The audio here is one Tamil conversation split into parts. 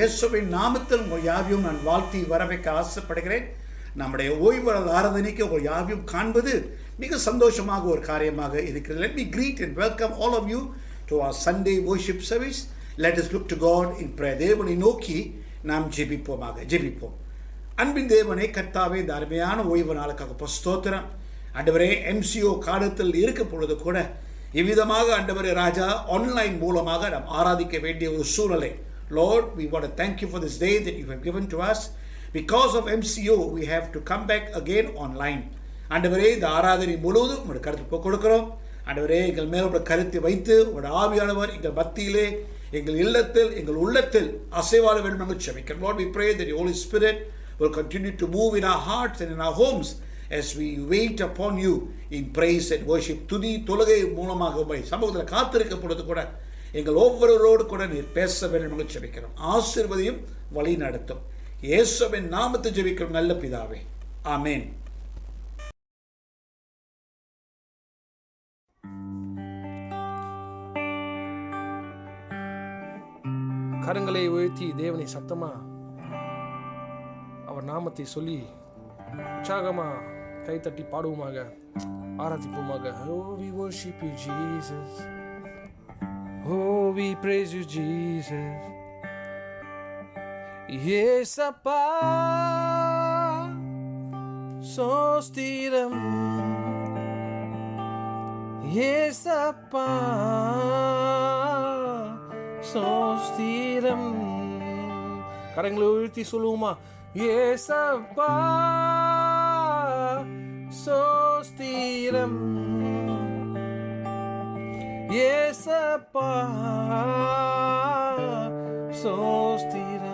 இயேசுவின் நாமத்தில் உங்கள் யாவையும் நான் வாழ்த்தி வரவைக்க ஆசைப்படுகிறேன். நம்முடைய ஓய்வு ஆராதனைக்கு உங்கள் யாவையும் காண்பது மிக சந்தோஷமாக ஒரு காரியமாக இருக்கிறது. Let me greet and welcome all of you to our Sunday worship service. Let us look to God in prayer. தேவனை நோக்கி நாம் ஜெபிப்போம். அன்பின் தேவனை, கர்த்தாவே, இந்த அருமையான ஓய்வு நாளுக்காக ஸ்தோத்திரம். ஆண்டவரே, MCO காலத்தில் இருக்க பொழுது கூட இவ்விதமாக ஆண்டவரே ராஜா ஆன்லைன் மூலமாக நாம் ஆராதிக்க வேண்டிய ஒரு சூழலை, Lord, we want to thank you for this day that you have given to us. Because of MCO, we have to come back again online. ஆண்டவரே, இந்த ஆராதனை முழுவதும் உங்களுடைய கருத்து கொடுக்கிறோம். ஆண்டவரே, எங்கள் மேலோட கருத்தை வைத்து உங்களுடைய ஆவியானவர் எங்கள் மத்தியிலே, எங்கள் இல்லத்தில், எங்கள் உள்ளத்தில் அசைவாழ வேண்டும் என்று ஜெபிக்கிறோம். Lord, we pray that the Holy Spirit will continue to move in our hearts and in our homes as we wait upon you in praise and worship. துதி தொழுகை மூலமாக சமூகத்தில் காத்திருக்க பொழுது கூட எங்கள் ஒவ்வொருவரோடு கூட நீர் பேச வேண்டும் என்று ஜெபிக்கிறோம். ஆசீர்வதியும் வழி நடத்தும். இயேசுவின் நாமத்தை ஜெபிக்கிறோம் நல்ல பிதாவே, ஆமென். கரங்களை உயர்த்தி தேவனை சத்தமா அவர் நாமத்தை சொல்லி உற்சாகமா கைத்தட்டி பாடுவோமாக, ஆராதிப்போமாக. Oh, we worship you, Jesus. Oh, we praise you, Jesus. Yesappa sostiram, Yesappa sostiram. கரங்களை உயர்த்தி சொல்லுவோமா? Yesappa sostiram, Yesappa sostiram.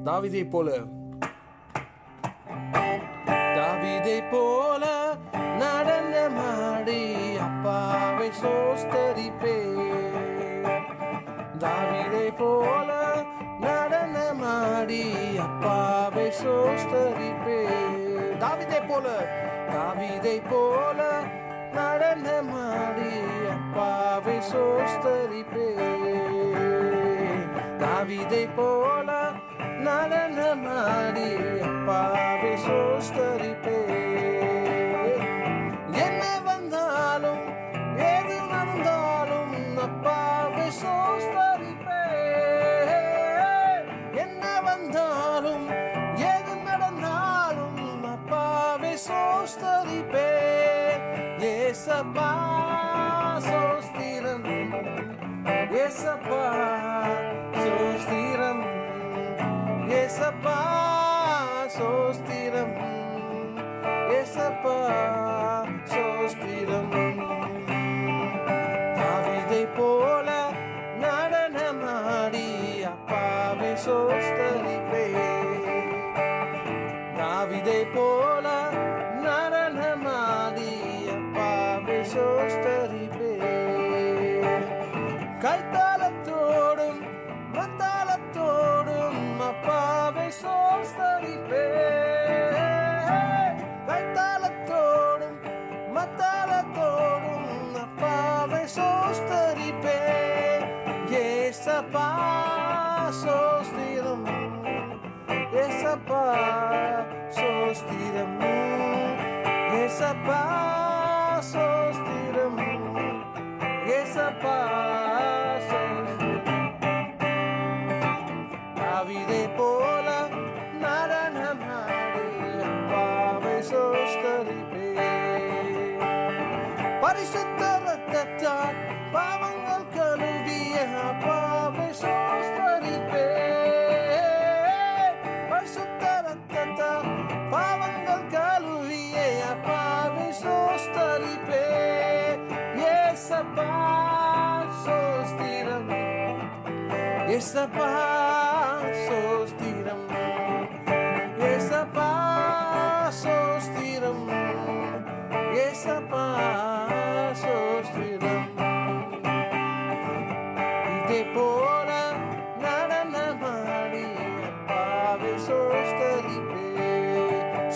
தாவீதை போல நடனமாடி அப்பாவை சோஸ்தரிப்பே. தாவீதை போல நடனமாடி அப்பாவை சோஸ்தரிப்பே. தாவீதை போல நடனமாடி அப்பாவை சோஸ்தரிப்பே. தாவீதை போல நடனமாடி அப்பாவை சோஸ்தரிப்பே. என்ன வந்தாலும் ஏது நடந்தாலும் அப்பாவை சோஸ்தரிப்பே. என்ன வந்தாலும் ஏது நடந்தாலும் அப்பாவை சோஸ்தரிப்பே. ஏசப்பா சோஸ்திரம், ஏசப்பா சோஸ்திரம், ஏசப்பா சோஸ்திரம், ஏசப்பா சோஸ்திரம். தாவீதை போல நடனமாடி அப்பாவை சோஸ்தரிப்பே. தாவீதை போல நடனமாடி அப்பாவை சோஸ்தரிப்பே. கைத்தாளத்தோடும் மத்தாளத்தோடும் அப்பாவை சோஸ்தரிப்பே. கைத்தாளத்தோடும் மத்தாளத்தோடும் அப்பாவை சோஸ்தரிப்பே. ஏசப்பா சோஸ்திரம், ஏசப்பா சோஸ்திரம், ஏசப்பா சோஸ்திரம், ஏசப்பா சோஸ்திரம். தாவீதை போல நடனமாடி அப்பாவை சோஸ்தரிப்பே. பரிசுத்த இரத்தத்தால் பாவங்கள் கழுவிய அப்பாவை சோஸ்தரிப்பே. பரிசுத்த இரத்தத்தால் பாவங்கள் கழுவிய அப்பாவை சோஸ்தரிப்பே. ஏசப்பா சோஸ்திரம், ஏசப்பா சோஸ்திரம், ஏசப்பா சோஸ்திரம், ஏசப்பா சோஸ்திரம். இதே போல நடனமாடி அப்பாவை சோஸ்தரிப்பே.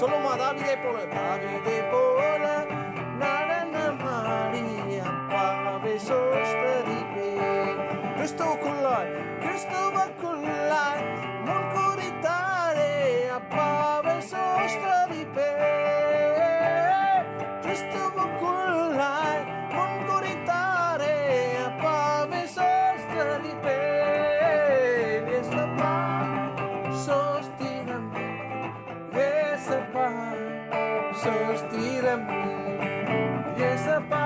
சொல்லுமா? தாவீதை போல நடனமாடி அப்பாவை சோஸ்தரிப்பே. கிறிஸ்துவுக்குள் சோஸ்திரம் ஏசப்பா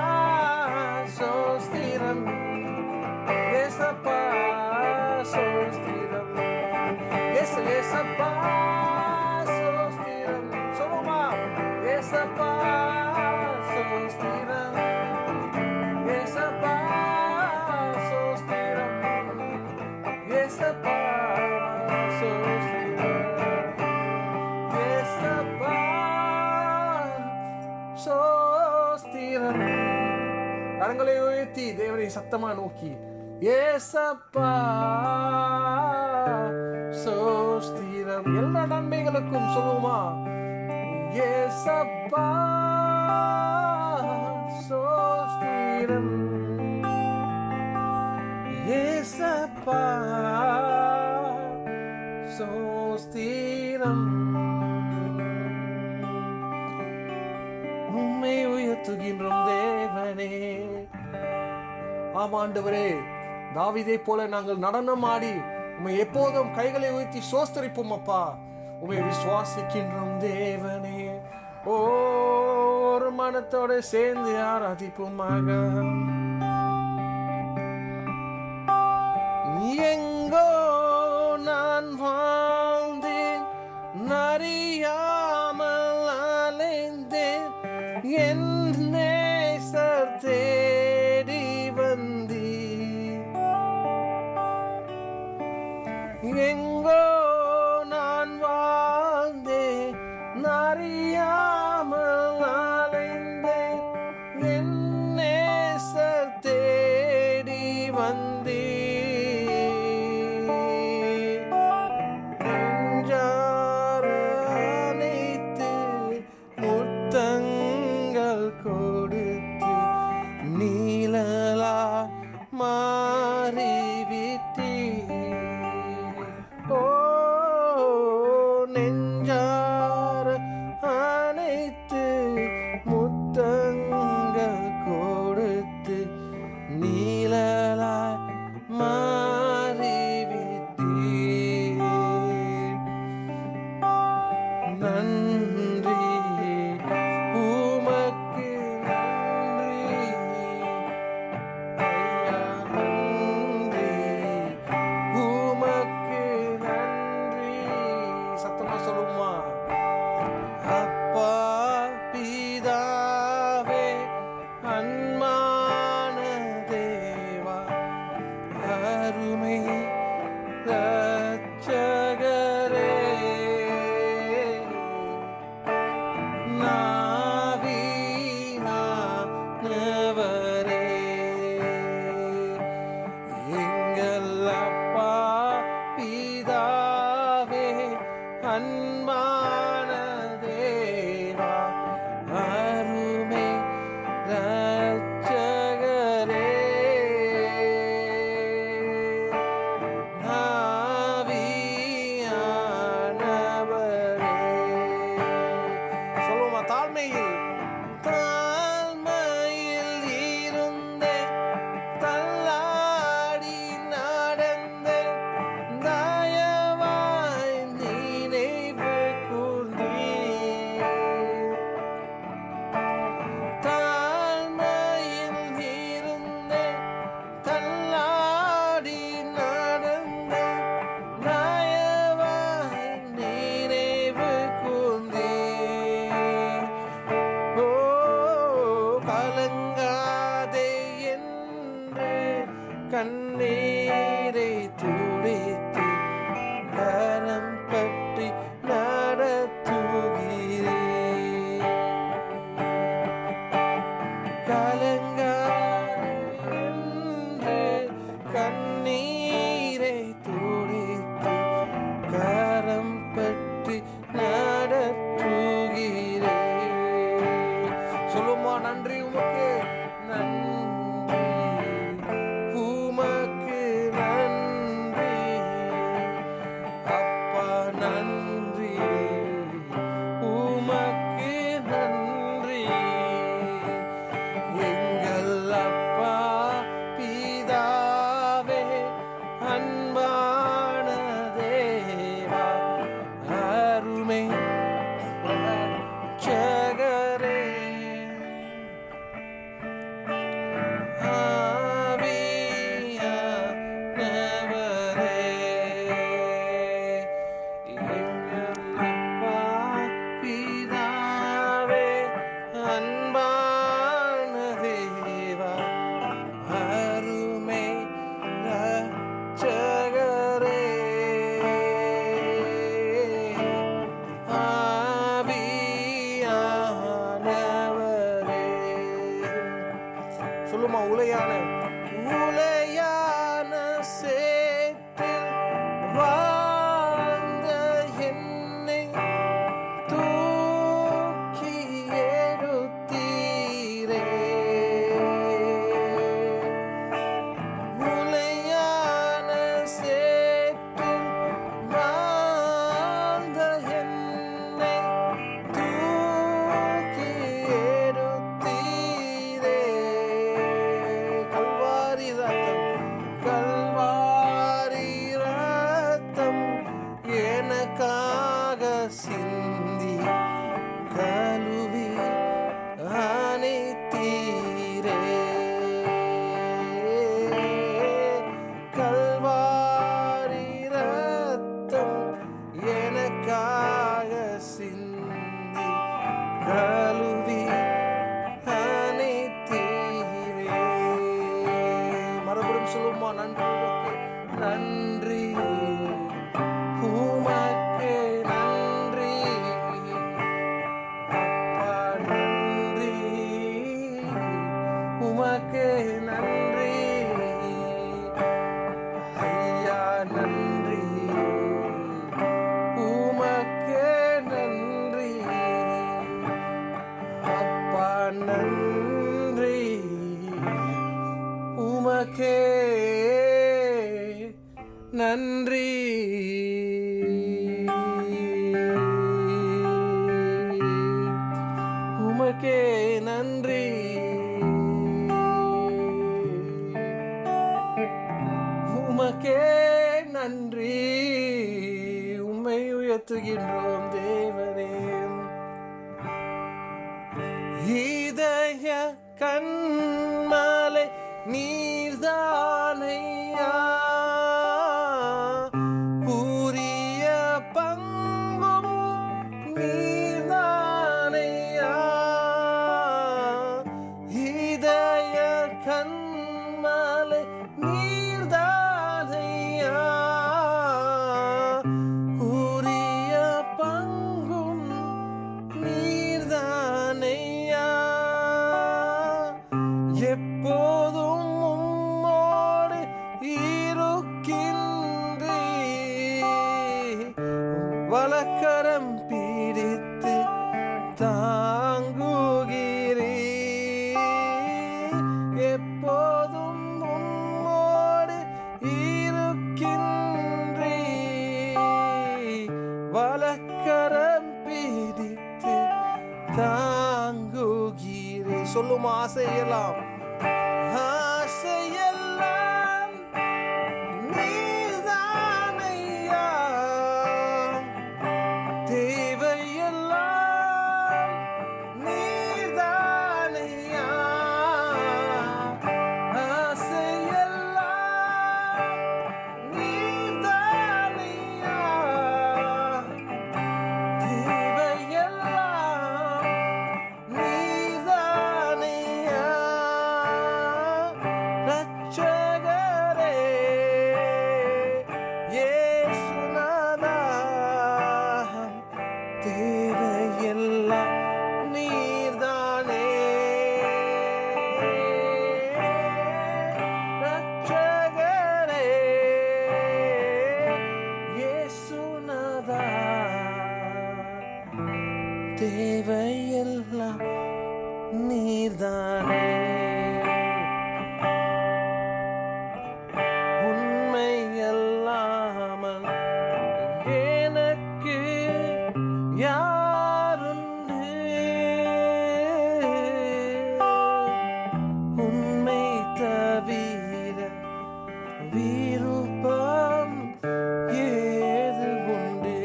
சோஸ்திரம் ஏசப்பா சோஸ்திரம் ஏசப்பா சோஸ்திரம் சொல்லுமா ஏசப்பா சோஸ்திரம் ஏசப்பா சோஸ்திரம் ஏசப்பா சோஸ்திரம் கரங்களை உயர்த்தி தேவனை சத்தமா நோக்கி ஏசப்பா சோஸ்திரம் எல்லா நன்மைகளுக்கும் சொல்லுமா ஏசப்பா சோஸ்திரம் ஏசப்பா சோஸ்திரம் உம்மை உயர்த்துகின்றோம் தேவனே. ஆமாண்டவரே, தாவீதை போல நாங்கள் நடனம் ஆடி உம்மை எப்போதும் கைகளை உயர்த்தி சோஸ்தரிப்போம் அப்பா. உம்மை விசுவாசிக்கின்றோம் தேவனே. ஒரு மனத்தோட சேர்ந்து ஆராதிப்போமாக. எங்கோ நான் வாழ்ந்தேன் அறியாமல் அலைந்தேன் என் நேசர் தேடி வந்தீர். எங்கோ நான் வாழ்ந்தேன் அறியாமல் அலைந்தேன் என் நேசர் தேடி வந்தீர். கொடுத்து நீலலா மாறிவிட்டீ. ஓ நெஞ்சார அனைத்து முத்தங்கள் கொடுத்து நீலலா மாறிவிட்டீ. நன்றி அன்பான தேவா அருமை ரட்சகரே ஆவியானவரே. சொல்லுமா தாழ்மை உமக்கே நன்றி. உமக்கே நன்றி. உமக்கே நன்றி. உம்மை உயர்த்துகின்றோம் தேவனே. இதய கண்மலை நீர்தானையா, உரிய பங்கும் நீர்தானையா. இதய கண்மலை நீர்தானையா, உரிய பங்கும் நீர்தானையா. எப்போதும் உம்மோடு இருக்கின்றே, வலக்கரம் பிடித்து தாங்குகிறே. எப்போதும் உம்மோடு இருக்கின்றே, வலக்கரம் பிடித்து தாங்குகிறே. சொல்லும் ஆசையெல்லாம் ஆசையெல்லாம் நீர்தானையா, தேவையெல்லாம் நீர்தானையா. ஆசையெல்லாம் நீர்தானையா, தேவையெல்லாம் நீர்தானையா. ரட்சகரே இயேசுநாதா, தேவையெல்லாம் நீர்தானே. ரட்சகரே இயேசுநாதா, தேவையெல்லாம் நீர்தானே. உண்மையல்லாமல் எனக்கு யாருண்டு, உண்மை தவிர விருப்பம் ஏது உண்டு.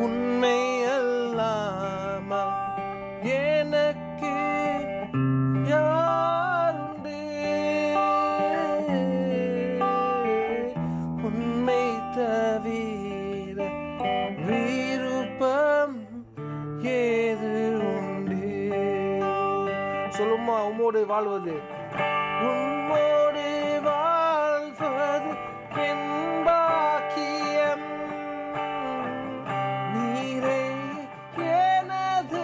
உண்மை அல்லாமல் எனக்கு யாருண்டு, உண்மை தவிர விருப்பம் ஏது உண்டு. சொல்லுமா, உம்மோடு வாழ்வது, உம்மோடு வாழ்வது என் பாக்கியம். நீரே எனது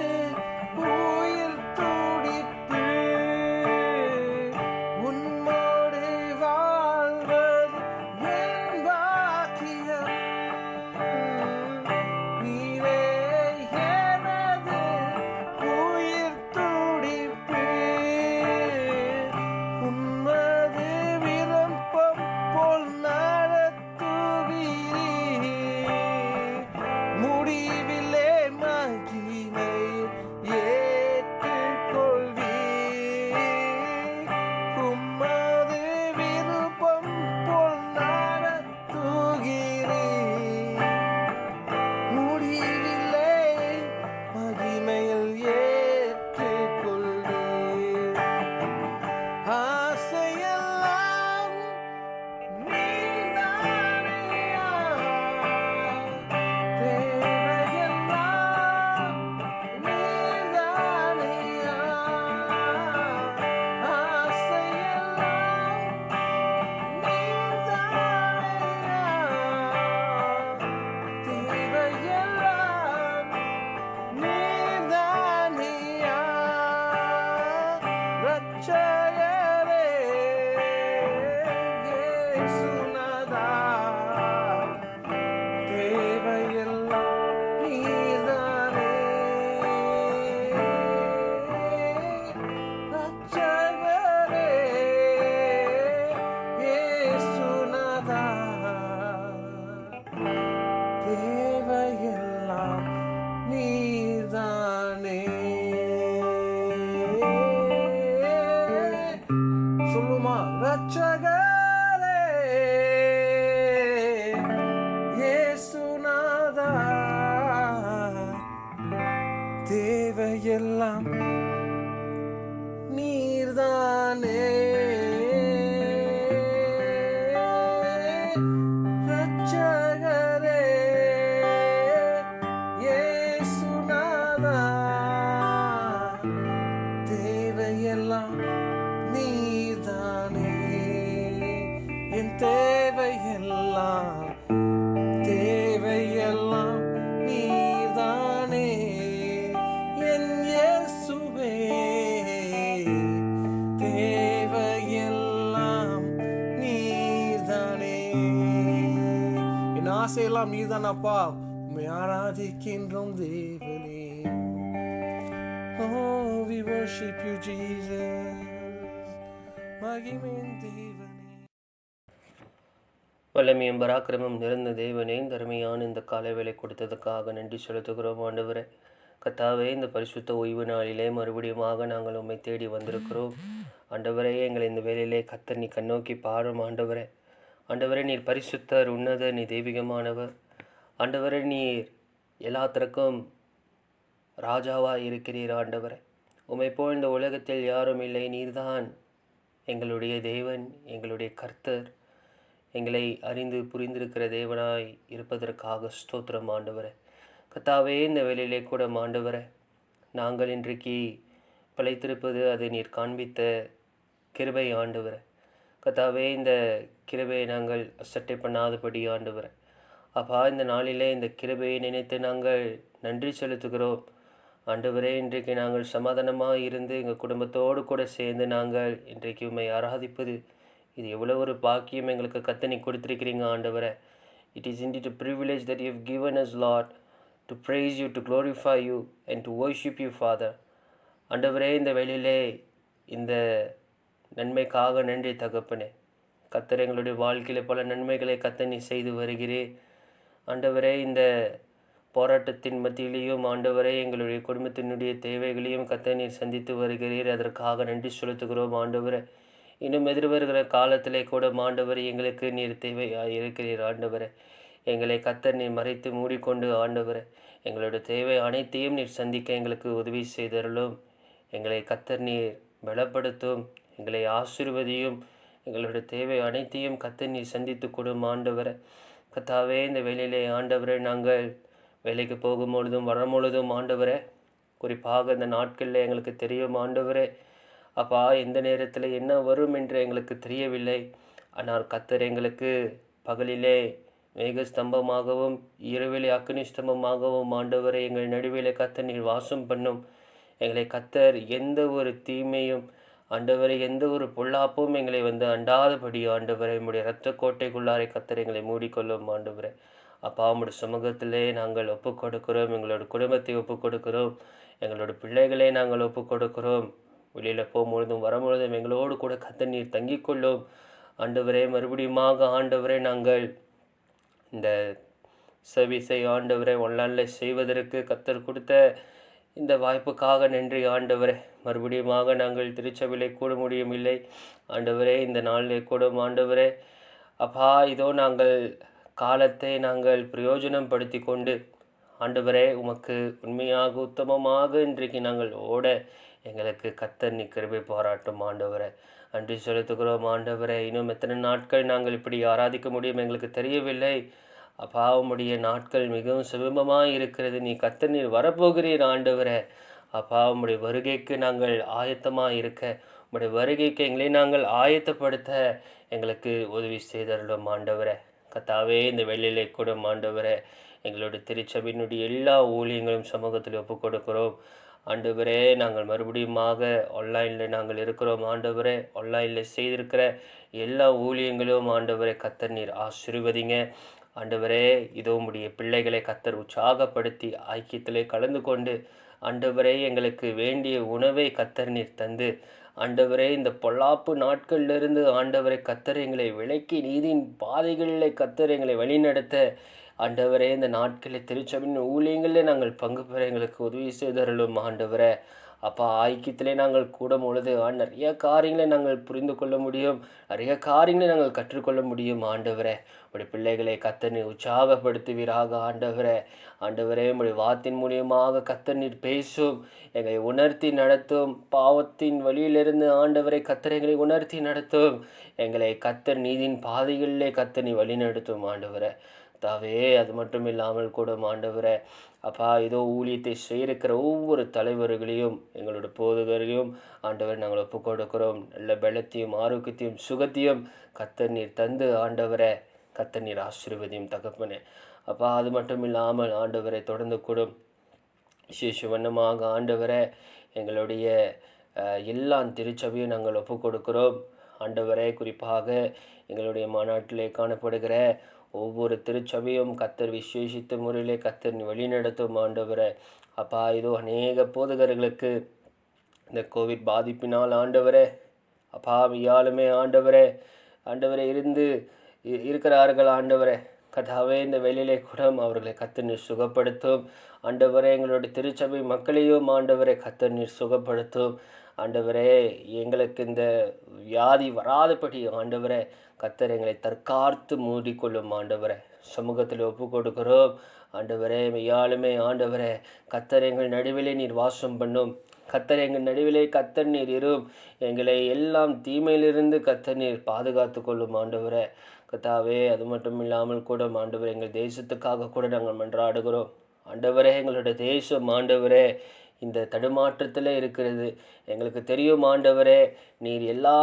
உயிர் துடிப்பு, உம்மோடு வாழ்வது என் பாக்கியம். நீரே எனது உயிர் துடிப்பு, உம்மது எல்லாம் நீர்தானே. ரட்சகரே இயேசுநாதா, தேவையெல்லாம் நீர்தானே. என் தேவையெல்லாம் தேவையெல்லாம் நீர்தானே. என் இயேசுவே, தேவையெல்லாம் நீர்தானே. என் ஆசையெல்லாம் நீர்தானப்பா, உம்மை ஆராதிக்கின்றோம் தேவனே. Oh, we worship you, Jesus. மகிமையின் தேவனே. வல்லமையும் பராக்கிரமம் நிறைந்த தேவனே, இந்த அருமையான இந்த காலை வேலை கொடுத்ததுக்காக நன்றி செலுத்துகிறோம் ஆண்டவரே. கர்த்தாவே, இந்த பரிசுத்த ஓய்வு நாளிலே மறுபடியுமாக நாங்கள் உம்மை தேடி வந்திருக்கிறோம் ஆண்டவரே. எங்களை இந்த வேலையிலே கர்த்தர் நீ கண்ணோக்கி பாரும் ஆண்டவரே. ஆண்டவரே, நீர் பரிசுத்தர், உன்னதர், நீ தெய்வீகமானவர் ஆண்டவரே. நீர் எல்லாத்திற்கும் ராஜாவாக இருக்கிறீர் ஆண்டவரே. உம்மை போல் இந்த உலகத்தில் யாரும் இல்லை. நீர்தான் எங்களுடைய தேவன், எங்களுடைய கர்த்தர், எங்களை அறிந்து புரிந்திருக்கிற தேவனாய் இருப்பதற்காக ஸ்தோத்திரம் ஆண்டவரே. கர்த்தாவே, இந்த வேளையிலே கூட ஆண்டவரே, நாங்கள் இன்றைக்கு பிழைத்திருப்பது அது நீர் காண்பித்த கிருபை ஆண்டவரே. கர்த்தாவே, இந்த கிருபையை நாங்கள் அசட்டை பண்ணாதபடி ஆண்டவரே. அப்பா, இந்த நாளிலே இந்த கிருபையை நினைத்து நாங்கள் நன்றி செலுத்துகிறோம் ஆண்டவரே. இன்றைக்கு நாங்கள் சமாதானமாக இருந்து எங்கள் குடும்பத்தோடு கூட சேர்ந்து நாங்கள் இன்றைக்கு உம்மை ஆராதிப்பது இது எவ்வளோ ஒரு பாக்கியம் எங்களுக்கு கத்தனை கொடுத்துருக்கிறீங்க ஆண்டவரே. It is indeed a privilege that you have given us, Lord, to praise you, to glorify you and to worship you, Father. ஆண்டவரே, இந்த வேளையிலே இந்த நன்மைக்காக நன்றி தகப்பனே. கர்த்தர் எங்களுடைய வாழ்க்கையில் பல நன்மைகளை கத்தனை செய்து வருகிறேன் ஆண்டவரே. இந்த போராட்டத்தின் மத்தியிலேயும் ஆண்டவரே, எங்களுடைய குடும்பத்தினுடைய தேவைகளையும் கத்தனை சந்தித்து வருகிறீர். அதற்காக நன்றி செலுத்துகிறோம் ஆண்டவரே. இன்னும் எதிர்வருகிற காலத்திலே கூட ஆண்டவரே, எங்களுக்கு நீர் தேவையாக இருக்கிறீர் ஆண்டவரே. எங்களை கர்த்தர் நீர் மறைத்து மூடிக்கொண்டு ஆண்டவரே, எங்களுடைய தேவை அனைத்தையும் நீர் சந்திக்க எங்களுக்கு உதவி செய்தருளும். எங்களை கர்த்தர் நீர் பலப்படுத்தும், எங்களை ஆசீர்வதியும். எங்களுடைய தேவை அனைத்தையும் கர்த்தர் நீர் சந்தித்து கொடும் ஆண்டவரே. கர்த்தாவே, இந்த வேளையிலே ஆண்டவரே, நாங்கள் வேலைக்கு போகும்பொழுதும் வரும்பொழுதும் ஆண்டவரே, குறிப்பாக இந்த நாட்களில் எங்களுக்கு தெரியும் ஆண்டவரே. அப்பா, எந்த நேரத்தில் என்ன வரும் என்று எங்களுக்கு தெரியவில்லை. ஆனால் கர்த்தர் எங்களுக்கு பகலிலே மேகஸ்தம்பமாகவும் இரவிலே அக்னி ஸ்தம்பமாகவும் ஆண்டவரை எங்கள் நடுவிலே கர்த்தர் நீர் வாசம் பண்ணும். எங்களை கர்த்தர் எந்த ஒரு தீமையும் ஆண்டவரை எந்த ஒரு பொல்லாப்பும் எங்களை அண்டாதபடி ஆண்டவரை உம்முடைய இரத்த கோட்டைக்குள்ளாரை கர்த்தர் எங்களை மூடிக்கொள்ளும் ஆண்டவரை. அப்பா, உம்முடைய சமூகத்திலே நாங்கள் ஒப்புக் கொடுக்கிறோம். எங்களோட குடும்பத்தை ஒப்புக் கொடுக்கிறோம். எங்களோட பிள்ளைகளை நாங்கள் ஒப்புக் கொடுக்கிறோம். வெளியில் போகும்பொழுதும் வரும்பொழுதும் எங்களோடு கூட கர்த்தர் நீர் தங்கிக்கொள்ளும் ஆண்டவரே. மறுபடியுமாக ஆண்டவரே, நாங்கள் இந்த சர்வீஸை ஆண்டவரை ஒன்லைனில் செய்வதற்கு கர்த்தர் கொடுத்த இந்த வாய்ப்புக்காக நன்றி ஆண்டவரே. மறுபடியுமாக நாங்கள் திருச்சபையிலே கூட முடியவில்லை ஆண்டவரே. இந்த நாளிலே கூட ஆண்டவரே அப்பா, இதோ நாங்கள் காலத்தை நாங்கள் பிரயோஜனம் படுத்தி கொண்டு ஆண்டவரே உமக்கு உண்மையாக உத்தமமாக இன்றைக்கு நாங்கள் ஓட எங்களுக்கு கர்த்தர் நீ கிருபை பாராட்டும் ஆண்டவரே. நன்றி செலுத்துகிறோம் ஆண்டவரே. இன்னும் எத்தனை நாட்கள் நாங்கள் இப்படி ஆராதிக்க முடியும் எங்களுக்கு தெரியவில்லை. அப்பா, உம்முடைய நாட்கள் மிகவும் சுலபமாக இருக்கிறது. நீ கர்த்தர் நீர் வரப்போகிறீர் ஆண்டவரே. அப்பா, உம்முடைய வருகைக்கு நாங்கள் ஆயத்தமாக இருக்க, உம்முடைய வருகைக்கு எங்களை நாங்கள் ஆயத்தப்படுத்த எங்களுக்கு உதவி செய்தருளும் ஆண்டவரே. கர்த்தாவே, இந்த வெள்ளிலை கூட ஆண்டவரே, எங்களுடைய திருச்சபையினுடைய எல்லா ஊழியங்களும் சமூகத்தில் ஒப்புக் கொடுக்கிறோம் ஆண்டவரே. நாங்கள் மறுபடியுமாக ஆன்லைனில் நாங்கள் இருக்கிறோம் ஆண்டவரே. ஆன்லைனில் செய்திருக்கிற எல்லா ஊழியங்களும் ஆண்டவரே கர்த்தர் நீர் ஆசீர்வதிங்க ஆண்டவரே. இதோ உம்முடைய பிள்ளைகளை கர்த்தர் உற்சாகப்படுத்தி ஐக்கியத்திலே கலந்து கொண்டு ஆண்டவரே எங்களுக்கு வேண்டிய உணவை கர்த்தர் நீர் தந்து ஆண்டவரே, இந்த பொல்லாப்பு நாட்களிலிருந்து ஆண்டவரை கர்த்தர் எங்களை விலக்கி நீதியின் பாதைகளில் கர்த்தர் எங்களை வழிநடத்த ஆண்டவரே, இந்த நாட்களில் திருச்சபையின் ஊழியங்களில் நாங்கள் பங்கு பெற எங்களுக்கு உதவி செய்தருளும் ஆண்டவரே. அப்பா ஐக்கியத்திலே நாங்கள் கூடும் பொழுது நிறைய காரியங்களை நாங்கள் புரிந்து கொள்ள முடியும், நிறைய காரியங்களை நாங்கள் கற்றுக்கொள்ள முடியும். ஆண்டவரே உடைய பிள்ளைகளை கர்த்தர் நீர் உற்சாகப்படுத்துவீராக. ஆண்டவரே உடைய வார்த்தையின் மூலியமாக கர்த்தர் நீர் பேசும், எங்களை உணர்த்தி நடத்தும். பாவத்தின் வழியிலிருந்து ஆண்டவரை கர்த்தர் எங்களை உணர்த்தி நடத்தும். எங்களை கர்த்தர் நீதியின் பாதைகளிலே கர்த்தர் நீ வழி நடத்தும். ஆண்டவரே தாவே அது மட்டும் இல்லாமல் கூட ஆண்டவரே அப்பா இதோ ஊழியத்தை செய்திருக்கிற ஒவ்வொரு தலைவர்களையும் எங்களோட போதகரையும் ஆண்டவர் நாங்கள் ஒப்புக் கொடுக்கிறோம். நல்ல பலத்தையும் ஆரோக்கியத்தையும் சுகத்தையும் கர்த்தர் நீர் தந்து ஆண்டவரே கர்த்தர் நீர் ஆசீர்வதியும் தகப்பனே. அப்பா அது மட்டும் இல்லாமல் ஆண்டவரை தொடர்ந்து கூடும் விசேஷ வண்ணமாக ஆண்டவரே எங்களுடைய எல்லா திருச்சபையும் நாங்கள் ஒப்புக் கொடுக்கிறோம். ஆண்டவரே குறிப்பாக எங்களுடைய மாநாட்டிலே காணப்படுகிற ஒவ்வொரு திருச்சபையும் கர்த்தர் விசேஷித்த முறையிலே கர்த்தர் வழிநடத்தும். ஆண்டவரே அப்பா இதோ அநேக போதகர்களுக்கு இந்த கோவிட் பாதிப்பினால் ஆண்டவரே அப்பா ஐயாலுமே ஆண்டவரே இருக்கிறார்கள். ஆண்டவரே கர்த்தாவே இந்த வெளியிலே கூட அவர்களை கர்த்தர் நீர் சுகப்படுத்தும். ஆண்டவரே எங்களுடைய திருச்சபை மக்களையும் ஆண்டவரை கர்த்தர் நீர் சுகப்படுத்தும். ஆண்டவரே எங்களுக்கு இந்த வியாதி வராதபடி ஆண்டவரே கர்த்தர் எங்களை தற்காத்து மூடிக்கொள்ளும். ஆண்டவரே சமூகத்தில் ஒப்பு கொடுக்கிறோம். ஆண்டவரே மெய்யாலுமே ஆண்டவரே கர்த்தர் எங்கள் நடுவிலே நீர் வாசம் பண்ணும். கர்த்தர் எங்கள் நடுவிலே கர்த்தர் நீர் இரும். எங்களை எல்லாம் தீமையிலிருந்து கர்த்தர் நீர் பாதுகாத்து கொள்ளும். ஆண்டவரே கர்த்தாவே அது மட்டும் இல்லாமல் கூட ஆண்டவரே எங்கள் தேசத்துக்காக கூட நாங்கள் மன்றாடுகிறோம். ஆண்டவரே எங்களுடைய தேசம் ஆண்டவரே இந்த தடுமாற்றத்தில் இருக்கிறது. எங்களுக்கு தெரியும் ஆண்டவரே நீர் எல்லா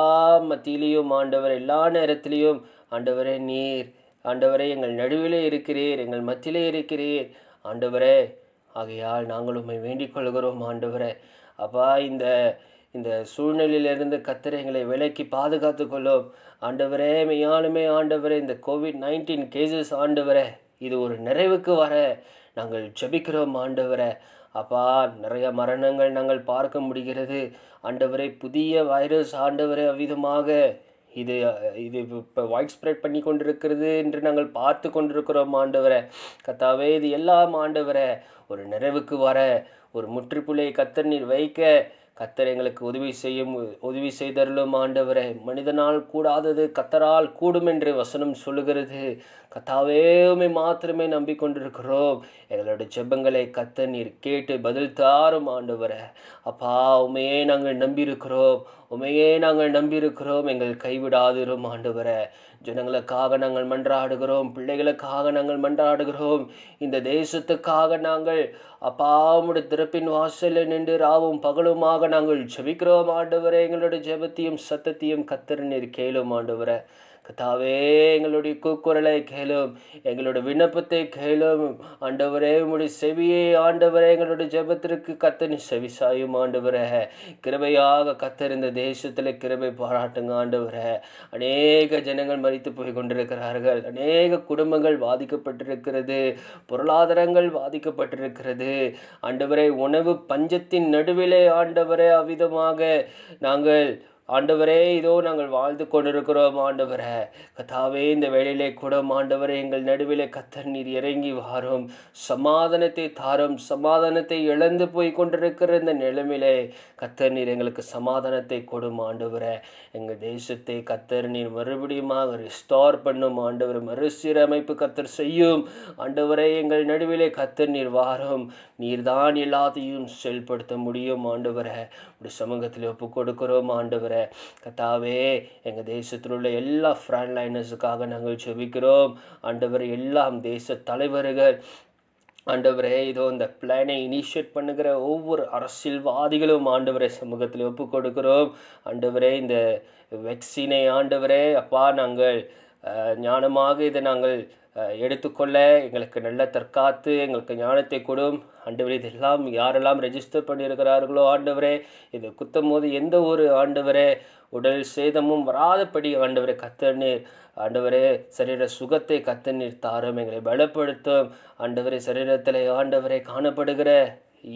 மத்தியிலையும் ஆண்டவர் எல்லா நேரத்திலையும் ஆண்டவரே நீர் ஆண்டவரே எங்கள் நடுவிலே இருக்கிறீர், எங்கள் மத்தியிலே இருக்கிறீர். ஆண்டவரே ஆகையால் நாங்கள் உம்மை வேண்டிக் கொள்கிறோம். ஆண்டவரே அப்பா இந்த சூழ்நிலையிலிருந்து கர்த்தர் எங்களை விலக்கி பாதுகாத்து கொள்ளும். ஆண்டவரே மெய்யாலுமே ஆண்டவரே இந்த COVID-19 கேசஸ் ஆண்டவரே இது ஒரு நிறைவுக்கு வர நாங்கள் ஜெபிக்கிறோம். ஆண்டவரே அப்பா நிறைய மரணங்கள் நாங்கள் பார்க்க முடிகிறது. ஆண்டவரே புதிய வைரஸ் ஆண்டவரே அவ்விதமாக இது இப்போ வைட் ஸ்ப்ரெட் பண்ணி கொண்டிருக்கிறது என்று நாங்கள் பார்த்து கொண்டிருக்கிறோம். ஆண்டவரே கர்த்தாவே இது எல்லாம் ஆண்டவரே ஒரு நிறைவுக்கு வர ஒரு முற்றுப்புள்ளியை கர்த்தர் நீர் வைக்க கர்த்தர் எங்களுக்கு உதவி செய்தருளும். ஆண்டவரே மனிதனால் கூடாதது கர்த்தரால் கூடும் என்று வசனம் சொல்லுகிறது. கர்த்தாவே உம்மை மாத்திரமே நம்பிக்கொண்டிருக்கிறோம். எங்களுடைய ஜெபங்களை கர்த்தர் நீர் கேட்டு பதில் தாரும். ஆண்டவரே அப்பா உம்மையே நாங்கள் நம்பியிருக்கிறோம். எங்கள் கைவிடாதிரும். ஆண்டவரே ஜனங்களுக்காக நாங்கள் மன்றாடுகிறோம், பிள்ளைகளுக்காக நாங்கள் மன்றாடுகிறோம், இந்த தேசத்துக்காக நாங்கள் அப்பா உம்முடைய திறப்பின் வாசலில் நின்று ராவும் பகலுமாக நாங்கள் ஜெபிக்கிறோம். ஆண்டவரே எங்களுடைய ஜெபத்தையும் சத்தத்தையும் கர்த்தர் நீர் கேளும். ஆண்டவரே கர்த்தாவே எங்களுடைய கூக்குரலை கேளும், எங்களுடைய விண்ணப்பத்தை கேளும். ஆண்டவரே உம்முடைய செவியை ஆண்டவரே எங்களுடைய ஜெபத்திற்கு கர்த்தர் செவிசாயும். ஆண்டவரே கிருபையாக கர்த்தர் இந்த தேசத்தில் கிருபை பாராட்டுங்க. ஆண்டவரே அநேக ஜனங்கள் மரித்து போய் கொண்டிருக்கிறார்கள், அநேக குடும்பங்கள் பாதிக்கப்பட்டிருக்கிறது, பொருளாதாரங்கள் பாதிக்கப்பட்டிருக்கிறது. ஆண்டவரே உணவு பஞ்சத்தின் நடுவிலே ஆண்டவரே அவ்விதமாக நாங்கள் ஆண்டவரே இதோ நாங்கள் வாழ்ந்து கொண்டிருக்கிறோம். ஆண்டவரே கர்த்தாவே இந்த வேளையிலே கூட ஆண்டவரே எங்கள் நடுவிலே கர்த்தர் நீர் இறங்கி வாரும், சமாதானத்தை தாரும். சமாதானத்தை இழந்து போய் கொண்டிருக்கிற இந்த நிலைமையிலே கர்த்தர் நீர் எங்களுக்கு சமாதானத்தை கொடும். ஆண்டவரே எங்கள் தேசத்தை கர்த்தர் நீர் மறுபடியுமாக ரிஸ்டோர் பண்ணும். ஆண்டவர் மறுசீரமைப்பு கர்த்தர் செய்யும். ஆண்டவரே எங்கள் நடுவிலே கர்த்தர் நீர் வாரும். நீர்தான் எல்லாத்தையும் செயல்படுத்த முடியும். ஆண்டவரே உடைய சமூகத்தில் ஒப்பு கொடுக்கிறோம். ஆண்டவரே கர்த்தாவே எங்கள் தேசத்தில் உள்ள எல்லா ஃப்ரண்ட் லைனர்ஸுக்காக நாங்கள் ஜெபிக்கிறோம். ஆண்டவரே எல்லாம் தேச தலைவர்கள் ஆண்டவரே இதோ இந்த பிளானை இனிஷியேட் பண்ணுகிற ஒவ்வொரு அரசியல்வாதிகளும் ஆண்டவரே சமூகத்தில் ஒப்பு கொடுக்கிறோம். ஆண்டவரே இந்த வேக்சினை ஆண்டவரே அப்பா நாங்கள் ஞானமாக இதை நாங்கள் எடுத்துக்கொள்ள எங்களுக்கு நல்ல தற்காத்து எங்களுக்கு ஞானத்தை கொடும். ஆண்டவரே இதெல்லாம் யாரெல்லாம் ரெஜிஸ்டர் பண்ணியிருக்கிறார்களோ ஆண்டவரே இது குத்தும் போது எந்த ஒரு ஆண்டவரே உடல் சேதமும் வராதபடி ஆண்டவரே கர்த்தர் நீர் ஆண்டவரே சரீர சுகத்தை கர்த்தர் நீர் தாரும், எங்களை பலப்படுத்தும். ஆண்டவரே சரீரத்தில் ஆண்டவரே காணப்படுகிற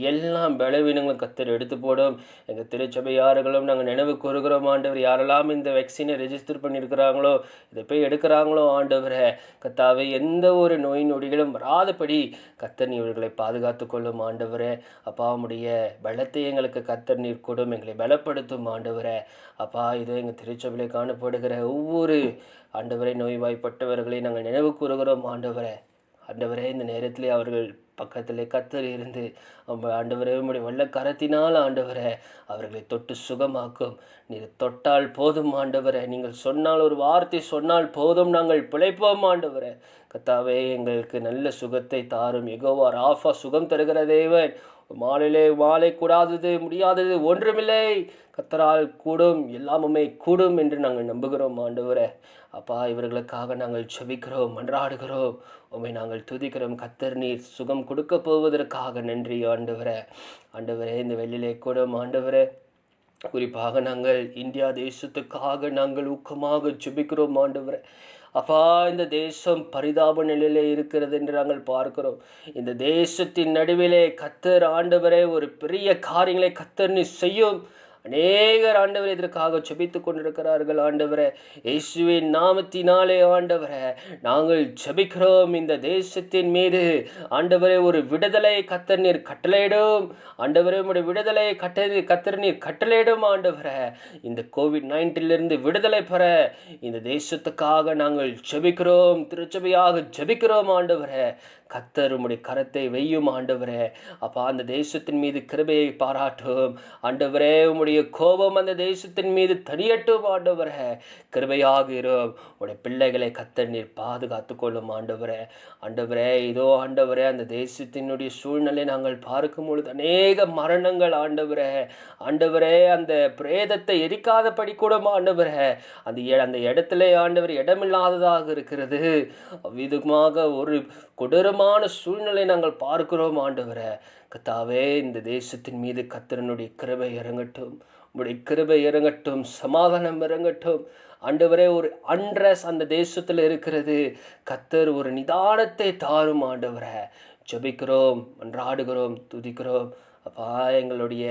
எல்லாம் பலவீனங்களும் கத்தர் எடுத்து போடும். எங்கள் திருச்சபையார்களும் நாங்கள் நினைவு கூறுகிறோம் ஆண்டவர். யாரெல்லாம் இந்த வேக்சினை ரெஜிஸ்டர் பண்ணியிருக்கிறாங்களோ, இதை போய் எடுக்கிறாங்களோ ஆண்டவரை, கத்தாவே எந்த ஒரு நோய் நொடிகளும் வராதபடி கத்தர் நீ இவர்களை பாதுகாத்து கொள்ளும் ஆண்டவரே. அப்பா உம்முடைய பலத்தை எங்களுக்கு கத்தர் நீர் கொடும், எங்களை பலப்படுத்தும் ஆண்டவரே. அப்பா இதோ எங்கள் திருச்சபையில் காணப்படுகிற ஒவ்வொரு ஆண்டவரை நோய்வாய்ப்பட்டவர்களை நாங்கள் நினைவு கூறுகிறோம் ஆண்டவரே. ஆண்டவரே இந்த நேரத்திலே அவர்கள் பக்கத்திலே கத்தர் இருந்து ஆண்டவரே உம்முடைய வல்ல கரத்தினால் ஆண்டவரே அவர்களை தொட்டு சுகமாக்கும். நீர் தொட்டால் போதும் ஆண்டவரே, நீங்கள் சொன்னால் ஒரு வார்த்தை சொன்னால் போதும், நாங்கள் பிழைப்போம் ஆண்டவரே. கத்தாவே எங்களுக்கு நல்ல சுகத்தை தாரும். யெகோவா ராஃபா, சுகம் தருகிற தேவன். மாலை கூடாதது முடியாதது ஒன்றுமில்லை, கத்தரால் கூடும், எல்லாமுமே கூடும் என்று நாங்கள் நம்புகிறோம் ஆண்டவரே. அப்பா இவர்களுக்காக நாங்கள் ஜெபிக்கிறோம், மன்றாடுகிறோம், உம்மை நாங்கள் துதிக்கிறோம். கத்தர் நீர் சுகம் கொடுக்க போவதற்காக நன்றி ஆண்டவரே. ஆண்டவரே இந்த வெள்ளிலே கூடும் ஆண்டவரே, குறிப்பாக நாங்கள் இந்தியா தேசத்துக்காக நாங்கள் ஊக்கமாக ஜெபிக்கிறோம் ஆண்டவரே. அப்பா இந்த தேசம் பரிதாப நிலையிலே இருக்கிறது என்று நாங்கள் பார்க்கிறோம். இந்த தேசத்தின் நடுவிலே கத்தர் ஆண்டவரே ஒரு பெரிய காரியங்களை கத்தர் நீ செய்யும். அநேகர் ஆண்டவரே இதற்காக ஜெபித்து கொண்டிருக்கிறார்கள் ஆண்டவரே. இயேசுவின் நாமத்தினாலே ஆண்டவரே நாங்கள் ஜெபிக்கிறோம். இந்த தேசத்தின் மீது ஆண்டவரே ஒரு விடுதலை கத்தர் நீர் கட்டளையிடும் ஆண்டவரே. உம்முடைய விடுதலை கத்தர் நீர் கட்டளையிடும் ஆண்டவரே. இந்த COVID-19 விடுதலை பெற இந்த தேசத்துக்காக நாங்கள் ஜெபிக்கிறோம், திருச்சபையாக ஜெபிக்கிறோம் ஆண்டவரே. கத்தர் உம்முடைய கரத்தை வையும் ஆண்டவரே. அப்பா அந்த தேசத்தின் மீது கிருபையை பாராட்டும் ஆண்டவரே. உம்முடைய கோபம் அந்த தேசத்தின் மீது தனியட்டும் ஆண்டவரே. கிருபையாக இரும். உடைய பிள்ளைகளை கத்தர் நீர் பாதுகாத்து கொள்ளும் ஆண்டவரே. ஆண்டவரே இதோ ஆண்டவரே அந்த தேசத்தினுடைய சூழ்நிலை நாங்கள் பார்க்கும் பொழுது அநேக மரணங்கள் ஆண்டவரே. ஆண்டவரே அந்த பிரேதத்தை எரிக்காதபடி கூட ஆண்டவரே அந்த இடத்துல ஆண்டவர் இடமில்லாததாக இருக்கிறது. விதமாக ஒரு கொடூரமான சூழ்நிலை நாங்கள் பார்க்கிறோம் ஆண்டவரே. கத்தாவே இந்த தேசத்தின் மீது கத்தரனுடைய கிருபை இறங்கட்டும், உடைய கிருபை இறங்கட்டும், சமாதானம் இறங்கட்டும் ஆண்டவரே. ஒரு அண்ட்ரஸ் அந்த தேசத்தில் இருக்கிறது, கத்தர் ஒரு நிதானத்தை தாரும் ஆண்டவரே. ஜெபிக்கிறோம், மன்றாடுகிறோம், துதிக்கிறோம். அப்பா எங்களுடைய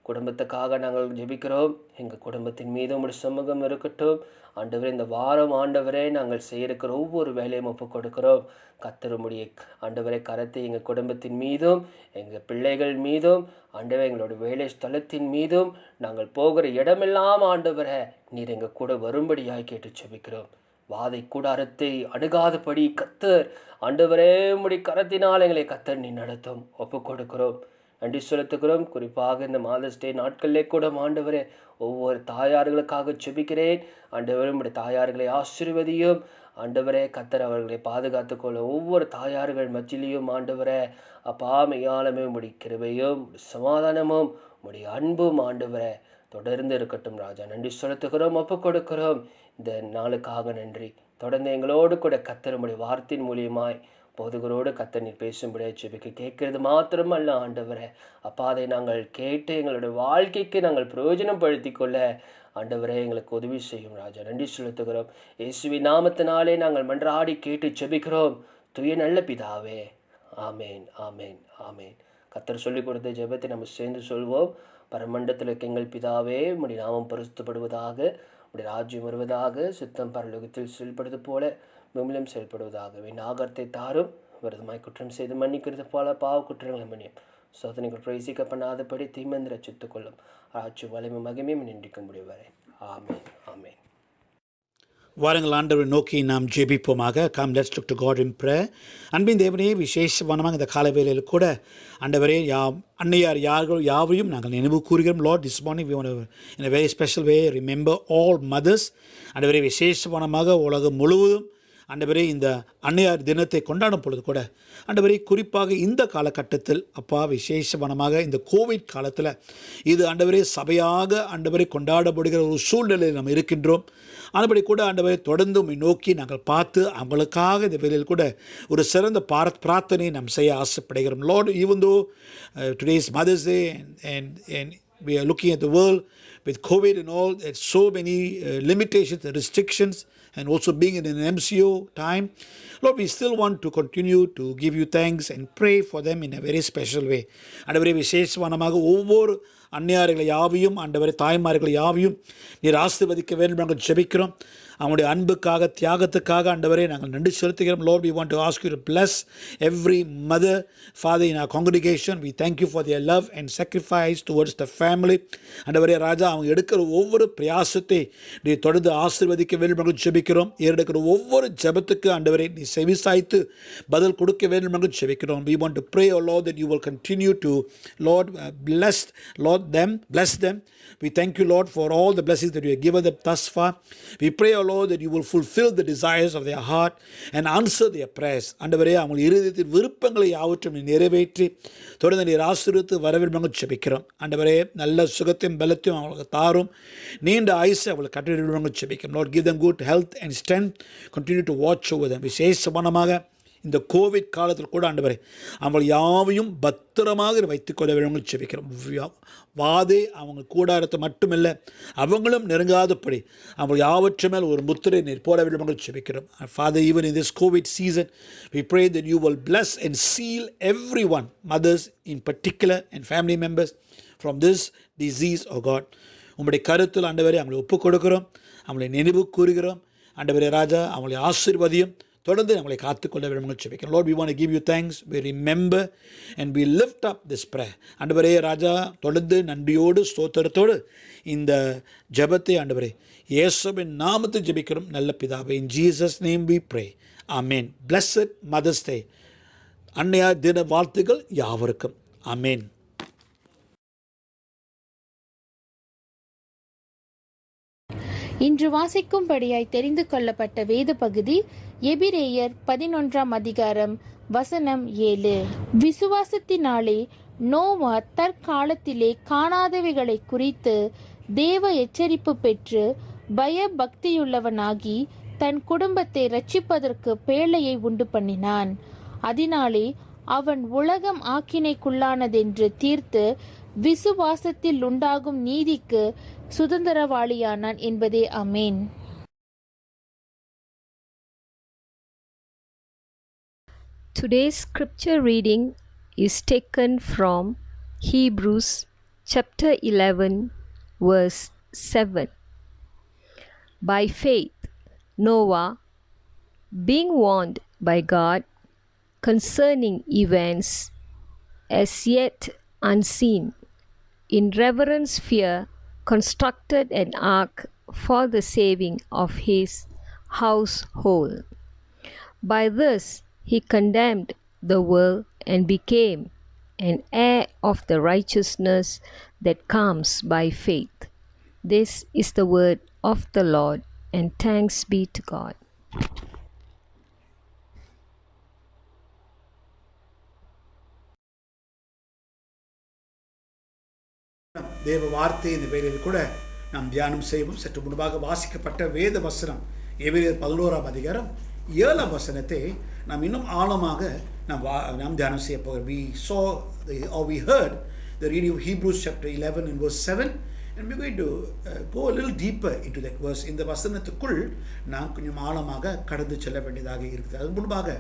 குடும்பத்துக்காக நாங்கள் ஜெபிக்கிறோம். எங்கள் குடும்பத்தின் மீது உம்முடைய சமூகம் இருக்கட்டும் ஆண்டவரே. இந்த வாரம் ஆண்டவரே நாங்கள் செய்யிருக்கிற ஒவ்வொரு வேலையும் ஒப்புக் கொடுக்கிறோம். கத்தருமுடைய ஆண்டவரே கரத்தை எங்கள் குடும்பத்தின் மீதும் எங்கள் பிள்ளைகள் மீதும் ஆண்டவரே எங்களோட வேலை ஸ்தலத்தின் மீதும் நாங்கள் போகிற இடமெல்லாம் ஆண்டவரே நீர் எங்கள் கூட வரும்படியாய் கேட்டு ஜெபிக்கிறோம். வாதை கூடாரத்தை அணுகாதபடி கத்தர் ஆண்டவரே உம்முடைய கரத்தினால் எங்களை கத்தர் நீ நடத்தும் ஒப்புக் கொடுக்கிறோம். நன்றி செலுத்துகிறோம். குறிப்பாக இந்த மாதர்ஸ் டே நாட்களிலே கூட ஆண்டவரே ஒவ்வொரு தாயார்களுக்காக ஜெபிக்கிறேன் ஆண்டவரே. உம்முடைய தாயார்களை ஆசீர்வதியும் ஆண்டவரே. கத்தர் அவர்களை பாதுகாத்து கொள்ள ஒவ்வொரு தாயார்கள் மத்தியிலையும் ஆண்டவரே அப்பா மெய்யாலுமே உம்முடைய கிருபையும் சமாதானமும் உம்முடைய அன்பும் ஆண்டவரே தொடர்ந்து இருக்கட்டும் ராஜா. நன்றி செலுத்துகிறோம், ஒப்புக் கொடுக்கிறோம். இந்த நாளுக்காக நன்றி. தொடர்ந்து எங்களோடு கூட கத்தர் உம்முடைய வார்த்தையின் மூலியமாய் போதுகரோடு கத்தர் நீர் பேசும்படியாக ஜெபிக்க கேட்கறது மாத்திரமல்ல ஆண்டவரே. அப்பா அதை நாங்கள் கேட்டு எங்களுடைய வாழ்க்கைக்கு நாங்கள் பிரயோஜனப்படுத்தி கொள்ள ஆண்டவரே எங்களுக்கு உதவி செய்யும் ராஜா. நன்றி செலுத்துகிறோம். இயேசுவின் நாமத்தினாலே நாங்கள் மன்றாடி கேட்டு ஜெபிக்கிறோம் தூய நல்ல பிதாவே. ஆமேன், ஆமேன், ஆமேன். கத்தர் சொல்லிக் கொடுத்த ஜெபத்தை நம்ம சேர்ந்து சொல்வோம். பரமண்டத்தில் எங்கள் பிதாவே, உம்முடைய நாமம் பரிசுத்தப்படுவதாக, உம்முடைய ராஜ்யம் வருவதாக, சித்தம் பரலோகத்தில் செயல்படுவது போல பூமியிலும் செயல்படுவதாகவே. நாகரத்தை தாரும், விரதமாய் குற்றம் செய்து மன்னிக்கிறது போல பாவ குற்றங்களை மன்னியும். சோதனைகள் பிரவேசிக்க பண்ணாதபடி தீமந்திர ரட்சித்துக் கொள்ளும். ஆட்சி வலிமை மகிமையும் நின்றிக்க முடிவரை. ஆமேன், ஆமேன். வாருங்கள் ஆண்டவரை நோக்கி நாம் ஜெபிப்போமாக. Come let's look to God in prayer. அன்பின் தேவனே, விசேஷமானமாக இந்த காலை வேளையில் கூட ஆண்டவரே அன்னையார் யாவையும் நாங்கள் நினைவு கூறுகிறோம். Lord, this morning we want in a very special way remember all mothers. ஆண்டவரே விசேஷமானமாக உலகம் முழுவதும் ஆண்டவரே இந்த அன்னையார் தினத்தை கொண்டாடும் பொழுது கூட ஆண்டவரே குறிப்பாக இந்த காலகட்டத்தில் அப்பா விசேஷமானமாக இந்த கோவிட் காலத்தில் இது ஆண்டவரே சபையாக ஆண்டவரை கொண்டாடப்படுகிற ஒரு சூழ்நிலையில் நாம் இருக்கின்றோம். அதுபடி கூட ஆண்டவரை தொடர்ந்து நோக்கி நாங்கள் பார்த்து அவங்களுக்காக இந்த வேளையில் கூட ஒரு சிறந்த பிரார்த்தனை நாம் செய்ய ஆசைப்படுகிறோம். Lord, even though today is Mother's Day and we are looking at the world with COVID and all, there's so many limitations and restrictions, and also being in an MCO time. Lord, we still want to continue to give you thanks and pray for them in a very special way. ஆண்டவரே, விசேஷமானமாக ஒவ்வொரு அன்னையார்களை யாவையும், ஆண்டவரே தாய்மார்களை யாவையும் நீர் ஆசீர்வதிக்க வேண்டும் நாங்கள் ஜெபிக்கிறோம். அவனுடைய அன்புக்காக, தியாகத்துக்காக ஆண்டவரே நாங்கள் நன்றி செலுத்துகிறோம். Lord, we want to ask you to bless every mother, father in our congregation. We thank you for their love and sacrifice towards the family. ஆண்டவரே ராஜா, அவங்க எடுக்கிற ஒவ்வொரு பிரயாசத்தை நீ தொடர்ந்து ஆசீர்வதிக்க வேண்டும் என்று ஜெபிக்கிறோம். எடுக்கிற ஒவ்வொரு ஜெபத்துக்கு ஆண்டவரே நீ செவிசாய்த்து பதில் கொடுக்க வேண்டும் என்று ஜெபிக்கிறோம். We want to pray, O Lord, that you will continue to, Lord, bless them. We thank you, Lord, for all the blessings that you have given them thus far. We pray, O Lord, that you will fulfill the desires of their heart and answer their prayers. ஆண்டவரே, அவங்க இருதயத்தின் விருப்பங்களை யாவற்றும் நீ நிறைவேற்றி தொடர்ந்து நீர் ஆசீர்வதித்து வர வேண்டும் என்று ஜெபிக்கிறோம். ஆண்டவரே, நல்ல சுகத்தையும் பலத்தையும் அவங்களுக்கு தாரும், நீண்ட ஆயுசை அவங்களுக்கு கட்டிட வேண்டும் என்று ஜெபிக்கிறோம். Lord, give them good health and strength. Continue to watch over them. விசேஷமானமாக இந்த கோவிட் காலத்தில் கூட ஆண்டவரே அவங்கள் யாவையும் பத்திரமாக வைத்துக்கொள்ள வேண்டும் ஜெபிக்கிறோம். வாதே அவங்க கூடாரத்தை மட்டுமில்ல, அவங்களும் நெருங்காதபடி அவங்க யாவற்று மேல் ஒரு முத்திரை நீர் போட வேண்டும் என்று ஜெபிக்கிறோம். Father, even in this COVID season, we pray that you will bless and seal everyone, mothers in particular and family members, from this disease, oh God. உங்களுடைய கருத்தில் ஆண்டவரே அவங்களை ஒப்புக் கொடுக்கிறோம், அவங்களை நினைவு கூறுகிறோம். ஆண்டவரே ராஜா, அவங்களை ஆசீர்வதியும், தொடர்ந்து நம்மளை காத்துக்கொள்ள வேண்டும் ஜெபிக்கிறோம். Lord, we want to give you thanks. We remember and we lift up this prayer. ஆண்டவரே ராஜா, தொடர்ந்து நன்றியோடு ஸ்தோத்திரத்தோடு இந்த ஜெபத்தை ஆண்டவரே இயேசுவின் நாமத்தில் ஜெபிக்கிறோம் நல்ல பிதாவே. In Jesus name we pray. Amen. Blessed Mother's Day. அன்னையார் தின வாழ்த்துக்கள் யாவருக்கும். Amen. இன்று வாசிக்கும்படியாய் தெரிந்து கொள்ளப்பட்ட வேத பகுதி எபிரேயர் 11 அதிகாரம் வசனம் 7. விசுவாசத்தினாலே நோவா தற்காலத்திலே காணாதவைகளை குறித்து தேவ எச்சரிப்பு பெற்று பயபக்தியுள்ளவனாகி தன் குடும்பத்தை ரட்சிப்பதற்கு பேழையை உண்டு பண்ணினான். அதனாலே அவன் உலகம் ஆக்கினைக்குள்ளானதென்று தீர்த்து விசுவாசத்தில் உண்டாகும் நீதிக்கு சுதந்திரவாளியானான் என்பதே. ஆமென். Today's scripture reading is taken from Hebrews chapter 11 verse 7. By faith, Noah, being warned by God concerning events as yet unseen, in reverence fear constructed an ark for the saving of his household. By this he condemned the world and became an heir of the righteousness that comes by faith. This is the word of the Lord, and thanks be to God. தேவ வார்த்தை இந்த வேளையில் கூட நாம் தியானம் செய்வோம். சற்று முன்பாக வாசிக்கப்பட்ட வேத வசனம் எபிரேயர் 11 அதிகாரம் 7 வசனத்தை நாம் இன்னும் ஆழமாக நாம் தியானம் செய்ய போகிறோம். We heard the reading of Hebrews chapter 11 and verse 7, and we're going to go a little deeper into that verse. இந்த வசனத்துக்குள் நாம் கொஞ்சம் ஆழமாக கடந்து செல்ல வேண்டியதாக இருக்குது. அது முன்பாக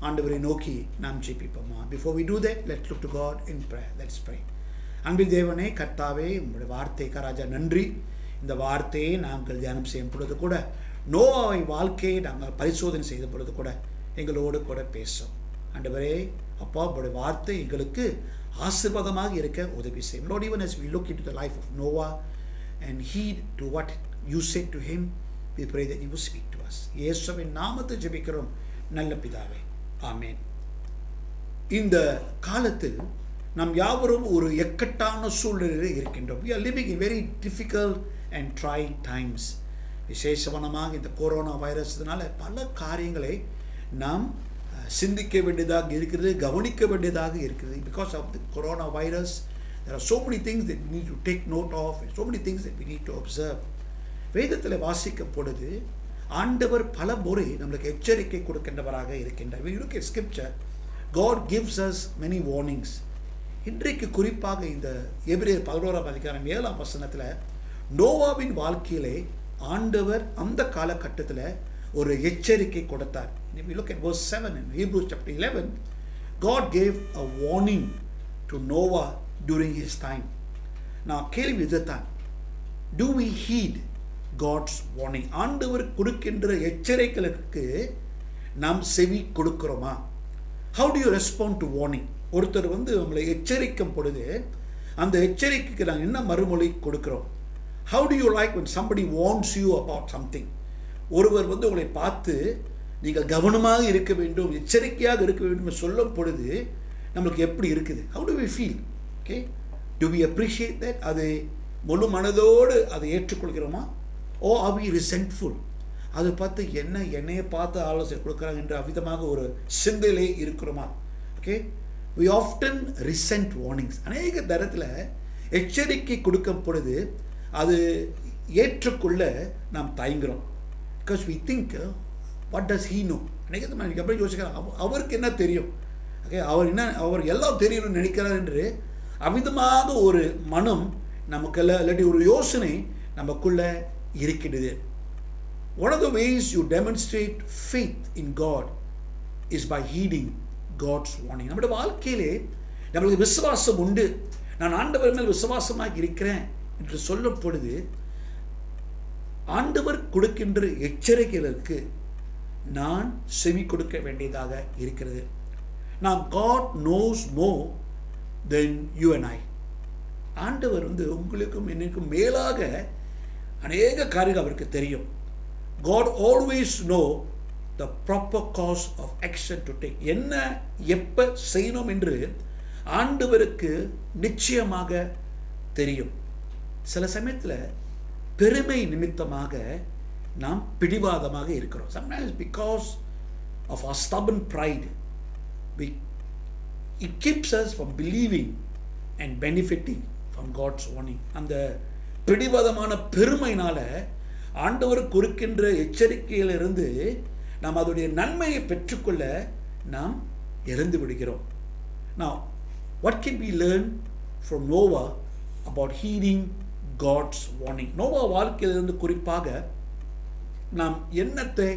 ஆண்டவரை நோக்கி நாம் ஜெபிப்போமா? Before we do that, let's look to God in prayer. Let's pray. அன்பின் தேவனே, கர்த்தாவே, உங்களுடைய வார்த்தைக்கு ராஜா நன்றி. இந்த வார்த்தையை நாங்கள் தியானம் செய்யும் பொழுது கூட, நோவாவை வாழ்க்கையை நாங்கள் பரிசோதனை செய்த பொழுது கூட எங்களோடு கூட பேசும். ஆண்டவரே அப்பா, உங்களுடைய வார்த்தை எங்களுக்கு ஆசீர்வாதமாக இருக்க உதவி செய்யும். Lord, even as we look into the life of Noah and heed to what you said to him, we pray that you will speak to us. இயேசுவின் நாமத்தில் ஜெபிக்கிறோம் நல்ல பிதாவே. ஆமென். இந்த காலத்தில் நாம் யாவரும் ஒரு இக்கட்டான சூழ்நிலையில் இருக்கின்றோம். We are living in very difficult and trying times. விசேஷமாக இந்த கொரோனா வைரஸ்னால பல காரியங்களை நாம் சிந்திக்க வேண்டியதாக இருக்கிறது, கவனிக்க வேண்டியதாக இருக்கிறது. Because of the coronavirus, there are so many things that we need to take note of, and so many things that we need to observe. வேதத்தில் வாசிக்கும் பொழுது ஆண்டவர் பல முறை நம்மளுக்கு எச்சரிக்கை கொடுக்கின்றவராக இருக்கின்றார். When you look at scripture, God gives us many warnings. இன்றைக்கு குறிப்பாக இந்த எபிரேயர் 11ஆம் அதிகாரம் 7ஆம் வசனத்தில் நோவாவின் வாழ்க்கையிலே ஆண்டவர் அந்த காலகட்டத்தில் ஒரு எச்சரிக்கை கொடுத்தார். If you look at verse 7 in Hebrews chapter 11, God gave a warning to Noah during his time. நான் கேள்வி இதுதான், do we heed God's warning? ஆண்டவர் கொடுக்கின்ற எச்சரிக்கைகளுக்கு நாம் செவி கொடுக்கிறோமா? How do you respond to warning? ஒருத்தர் நம்மளை எச்சரிக்கும் பொழுது அந்த எச்சரிக்கைக்கு நாங்கள் என்ன மறுமொழி கொடுக்கிறோம்? How do you like when somebody warns you about something? ஒருவர் உங்களை பார்த்து நீங்கள் கவனமாக இருக்க வேண்டும், எச்சரிக்கையாக இருக்க வேண்டும் சொல்லும் பொழுது நம்மளுக்கு எப்படி இருக்குது? How do we feel? Okay? Do we appreciate that? அதை முழு மனதோடு அதை ஏற்றுக்கொள்கிறோமா? Or are we resentful? அதை பார்த்து என்னையை பார்த்து ஆலோசனை கொடுக்குறாங்க என்ற விதமாக ஒரு சிந்தையிலே இருக்கிறோமா? Okay, we often resent warnings. அநேக தரத்தில் எச்சரிக்கை கொடுக்கும் பொழுது அது ஏற்றுக்கொள்ள நாம் தயங்குகிறோம். Because we think, what does he know? அநேக நான் எப்படி யோசிக்கிறேன், அவருக்கு என்ன தெரியும்? ஓகே, அவர் எல்லாம் தெரியணும்னு நினைக்கிறார் என்று அவிதமாக ஒரு மனம் நமக்குள்ள இல்லாட்டி ஒரு யோசனை நமக்குள்ள இருக்கிறது. One of the ways you demonstrate faith in God is by heeding God's warning. நம்முடைய வாழ்க்கையிலே நம்மளுக்கு விசுவாசம் உண்டு, நான் ஆண்டவர் மேல் விசுவாசமாக இருக்கிறேன் என்று சொல்லும் பொழுது ஆண்டவர் கொடுக்கின்ற எச்சரிக்கைகளுக்கு நான் செவி கொடுக்க வேண்டியதாக இருக்கிறது. Now God knows more than you and I. ஆண்டவர் உங்களுக்கும் என்னைக்கும் மேலாக அநேக காரியங்கள் அவருக்கு தெரியும். God always know the proper course of action to take. என்ன எப்ப செய்யணும் என்று ஆண்டவருக்கு நிச்சயமாக தெரியும். சில சமயத்தில் பெருமை நிமித்தமாக நாம் பிடிவாதமாக இருக்கிறோம். Sometimes because of our stubborn pride, it keeps us from believing and benefiting from God's warning. அந்த பிடிவாதமான பெருமையினால ஆண்டவர் கொடுக்கின்ற எச்சரிக்கையிலிருந்து நாம் அதோடைய நன்மையை பெற்றுக்கொள்ள நாம் இறந்து விடுகிறோம். Now, what can we learn from Noah about heeding God's warning? Noah வாழ்க்கையிலிருந்து குறிப்பாக நாம் என்னத்தை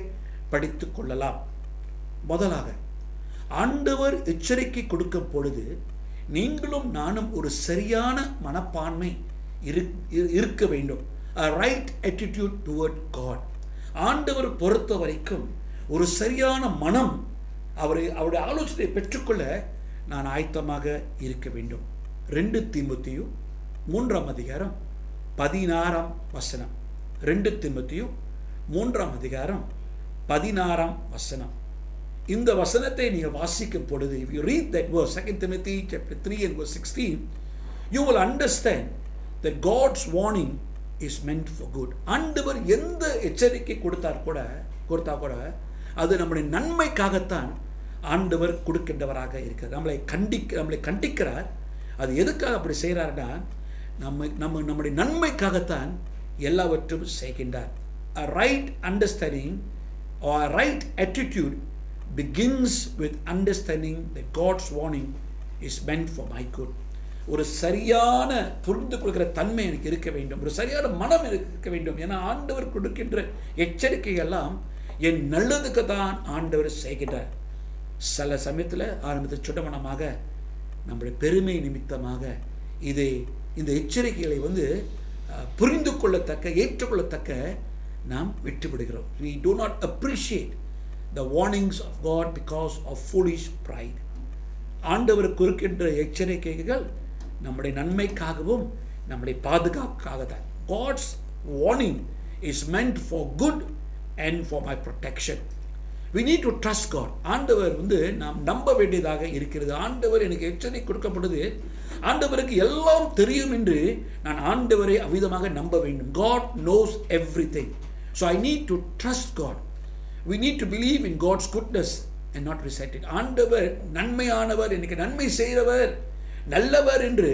படித்து கொள்ளலாம்? முதலாக, ஆண்டவர் எச்சரிக்கை கொடுக்கும் பொழுது நீங்களும் நானும் ஒரு சரியான மனப்பான்மை இருக்க வேண்டும். A right attitude toward God. ஆண்டவர் பொறுத்த வரைக்கும் ஒரு சரியான மனம், அவருடைய ஆலோசனை பெற்றுக்கொள்ள நான் ஆயத்தமாக இருக்க வேண்டும். 2 தீமோத்தேயு 3ஆம் அதிகாரம் 16ஆம் வசனம். 2 தீமோத்தேயு 3ஆம் அதிகாரம் 16ஆம் வசனம். இந்த வசனத்தை நீங்கள் வாசிக்கும் பொழுது, if you read that verse, 2 Timothy chapter 3 and verse 16, you will understand that God's warning is meant for good. ஆண்டவர் எந்த எச்சரிக்கை கொடுத்தா கூட அது நம்முடைய நன்மைக்காகத்தான் ஆண்டவர் கொடுக்கின்றவராக இருக்கிறார். நம்மளை கண்டிக்கிறார். அது எதுக்காக அப்படி செய்கிறார்னா நம்முடைய நன்மைக்காகத்தான் எல்லாவற்றும் செய்கின்றார். A right understanding or a right attitude begins with understanding that God's warning is meant for my good. ஒரு சரியான புரிந்து கொள்கிற தன்மை எனக்கு இருக்க வேண்டும், ஒரு சரியான மனம் எனக்கு இருக்க வேண்டும். ஏன்னா ஆண்டவர் கொடுக்கின்ற எச்சரிக்கையெல்லாம் என் நல்லதுக்கு தான் ஆண்டவர் செய்கின்றார். சில சமயத்தில் ஆரம்பத்தில் சுடமனமாக நம்முடைய பெருமை நிமித்தமாக இந்த எச்சரிக்கைகளை புரிந்து கொள்ளத்தக்க ஏற்றுக்கொள்ளத்தக்க நாம் விட்டுவிடுகிறோம். We do not appreciate the warnings of God because of foolish pride. ஆண்டவர் கொடுக்கின்ற எச்சரிக்கைகள் நம்முடைய நன்மைக்காகவும் நம்முடைய பாதுகாப்புக்காக தான். God's warning is meant for good and for my protection. We need to trust God. ஆண்டவர் நாம் நம்ப வேண்டியதாக இருக்கிறது. ஆண்டவர் எனக்கு எச்சரிக்கை கொடுக்கப்படுது, ஆண்டவருக்கு எல்லாம் தெரியும் என்று நான் ஆண்டவரை அவிதமாக நம்ப வேண்டும். God knows everything. So I need to trust God. We need to believe in God's goodness and not resent it. ஆண்டவர் நன்மையானவர், எனக்கு நன்மை செய்கிறவர், நல்லவர் என்று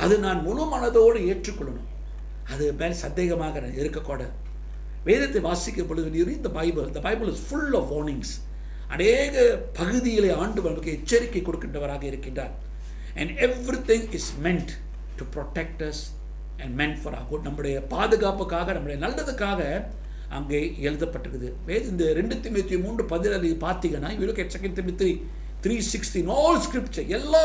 அது நான் முழு மனதோடு ஏற்றுக்கொள்ளணும். அது மேல் சந்தேகமாக இருக்கக்கூடாது. வேதத்தை வாசிக்கும் பொழுது you read the Bible is full of warnings. அநேக பகுதியிலே ஆண்டவர் நமக்கு எச்சரிக்கை கொடுக்கின்றவராக இருக்கின்றார். and everything is meant to protect us and meant for our good. நம்முடைய பாதுகாப்புக்காக, நம்முடைய நல்லதுக்காக அங்கே எழுதப்பட்டிருக்குது. இந்த 2 தீமோத்தேயு 3:14 பார்த்தீங்கன்னா, you look at 2 Timothy 3:16, all scripture, எல்லா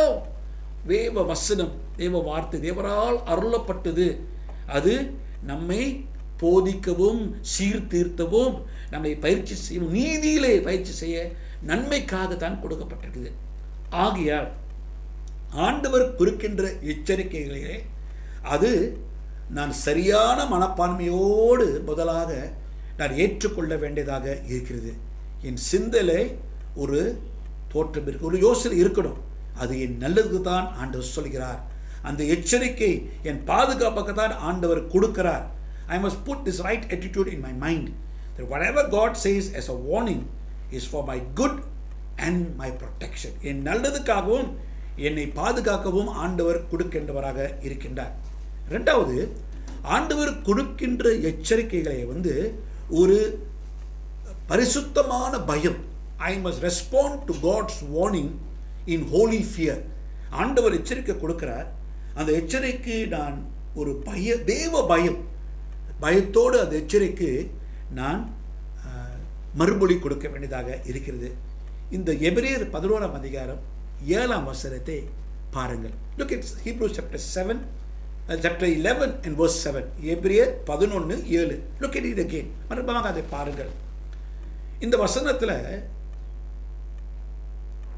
தேவ வசனம், தேவ வார்த்தை தேவரால் அருளப்பட்டது. அது நம்மை போதிக்கவும் சீர்திருத்தவும், நம்மை பயிற்சி செய்யவும், நீதியிலே பயிற்சி செய்ய நன்மைக்காக தான் கொடுக்கப்பட்டிருக்குது. ஆகையால் ஆண்டவர் கொடுக்கின்ற எச்சரிக்கைகளே அது நான் சரியான மனப்பான்மையோடு முதலாக நான் ஏற்றுக்கொள்ள வேண்டியதாக இருக்கிறது. என் சிந்தனை ஒரு தோற்றம் இருக்கு, ஒரு யோசனை இருக்கணும். அது என் நல்லதுக்கு தான் ஆண்டவர் சொல்கிறார். அந்த எச்சரிக்கை என் பாதுகாப்புக்கு தான் ஆண்டவர் கொடுக்கிறார். I must put this right attitude in my mind that whatever God says as a warning is for my good and my protection. என் நல்லதுக்காகவும் என்னை பாதுகாக்கவும் ஆண்டவர் கொடுக்கின்றவராக இருக்கின்றார். ரெண்டாவது, ஆண்டவர் கொடுக்கின்ற எச்சரிக்கைகளை ஒரு பரிசுத்தமான பயம். I must respond to God's warning in holy fear. ஆண்டவர் எச்சரிக்கை கொடுக்கிறார். அந்த எச்சரிக்கை நான் ஒரு தேவ பயத்தோடு அந்த எச்சரிக்கை நான் மறுமொழி கொடுக்க வேண்டியதாக இருக்கிறது. இந்த எபிரேயர் 11ஆம் அதிகாரம் 7ஆம் வசனத்தை பாருங்கள். Look at Hebrews chapter 11 and verse 7. எபிரேயர் 11:7. Look at it again. மறுபடியும் அதை பாருங்கள். இந்த வசனத்தில்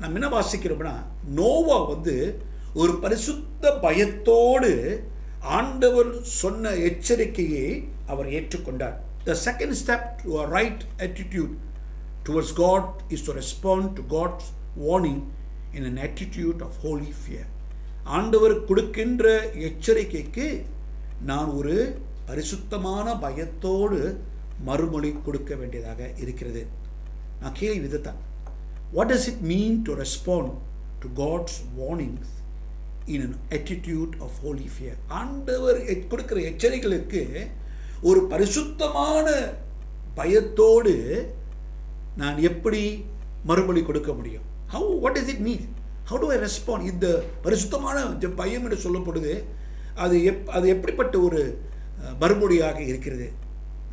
நம்ம என்ன வாசிக்கிறோம்னா, நோவா ஒரு பரிசுத்த பயத்தோடு ஆண்டவர் சொன்ன எச்சரிக்கையை அவர் ஏற்றுக்கொண்டார். The second step to a right attitude towards God is to respond to God's warning in an attitude of holy fear. ஆண்டவர் கொடுக்கின்ற எச்சரிக்கைக்கு நான் ஒரு பரிசுத்தமான பயத்தோடு மறுமொழி கொடுக்க வேண்டியதாக இருக்கிறது. நான் கேள்வி விதத்தான், what does it mean to respond to God's warnings in an attitude of holy fear? ஆண்டவர் கொடுக்கிற எச்சரிக்கைகளுக்கு ஒரு பரிசுத்தமான பயத்தோடு நான் எப்படி மறுமொழி கொடுக்க முடியும்? What does it mean? How do I respond? இந்த பரிசுத்தமான பயம் என்று சொல்லப்படுது, அது எப்படிப்பட்ட ஒரு மறுமொழியாக இருக்கிறது?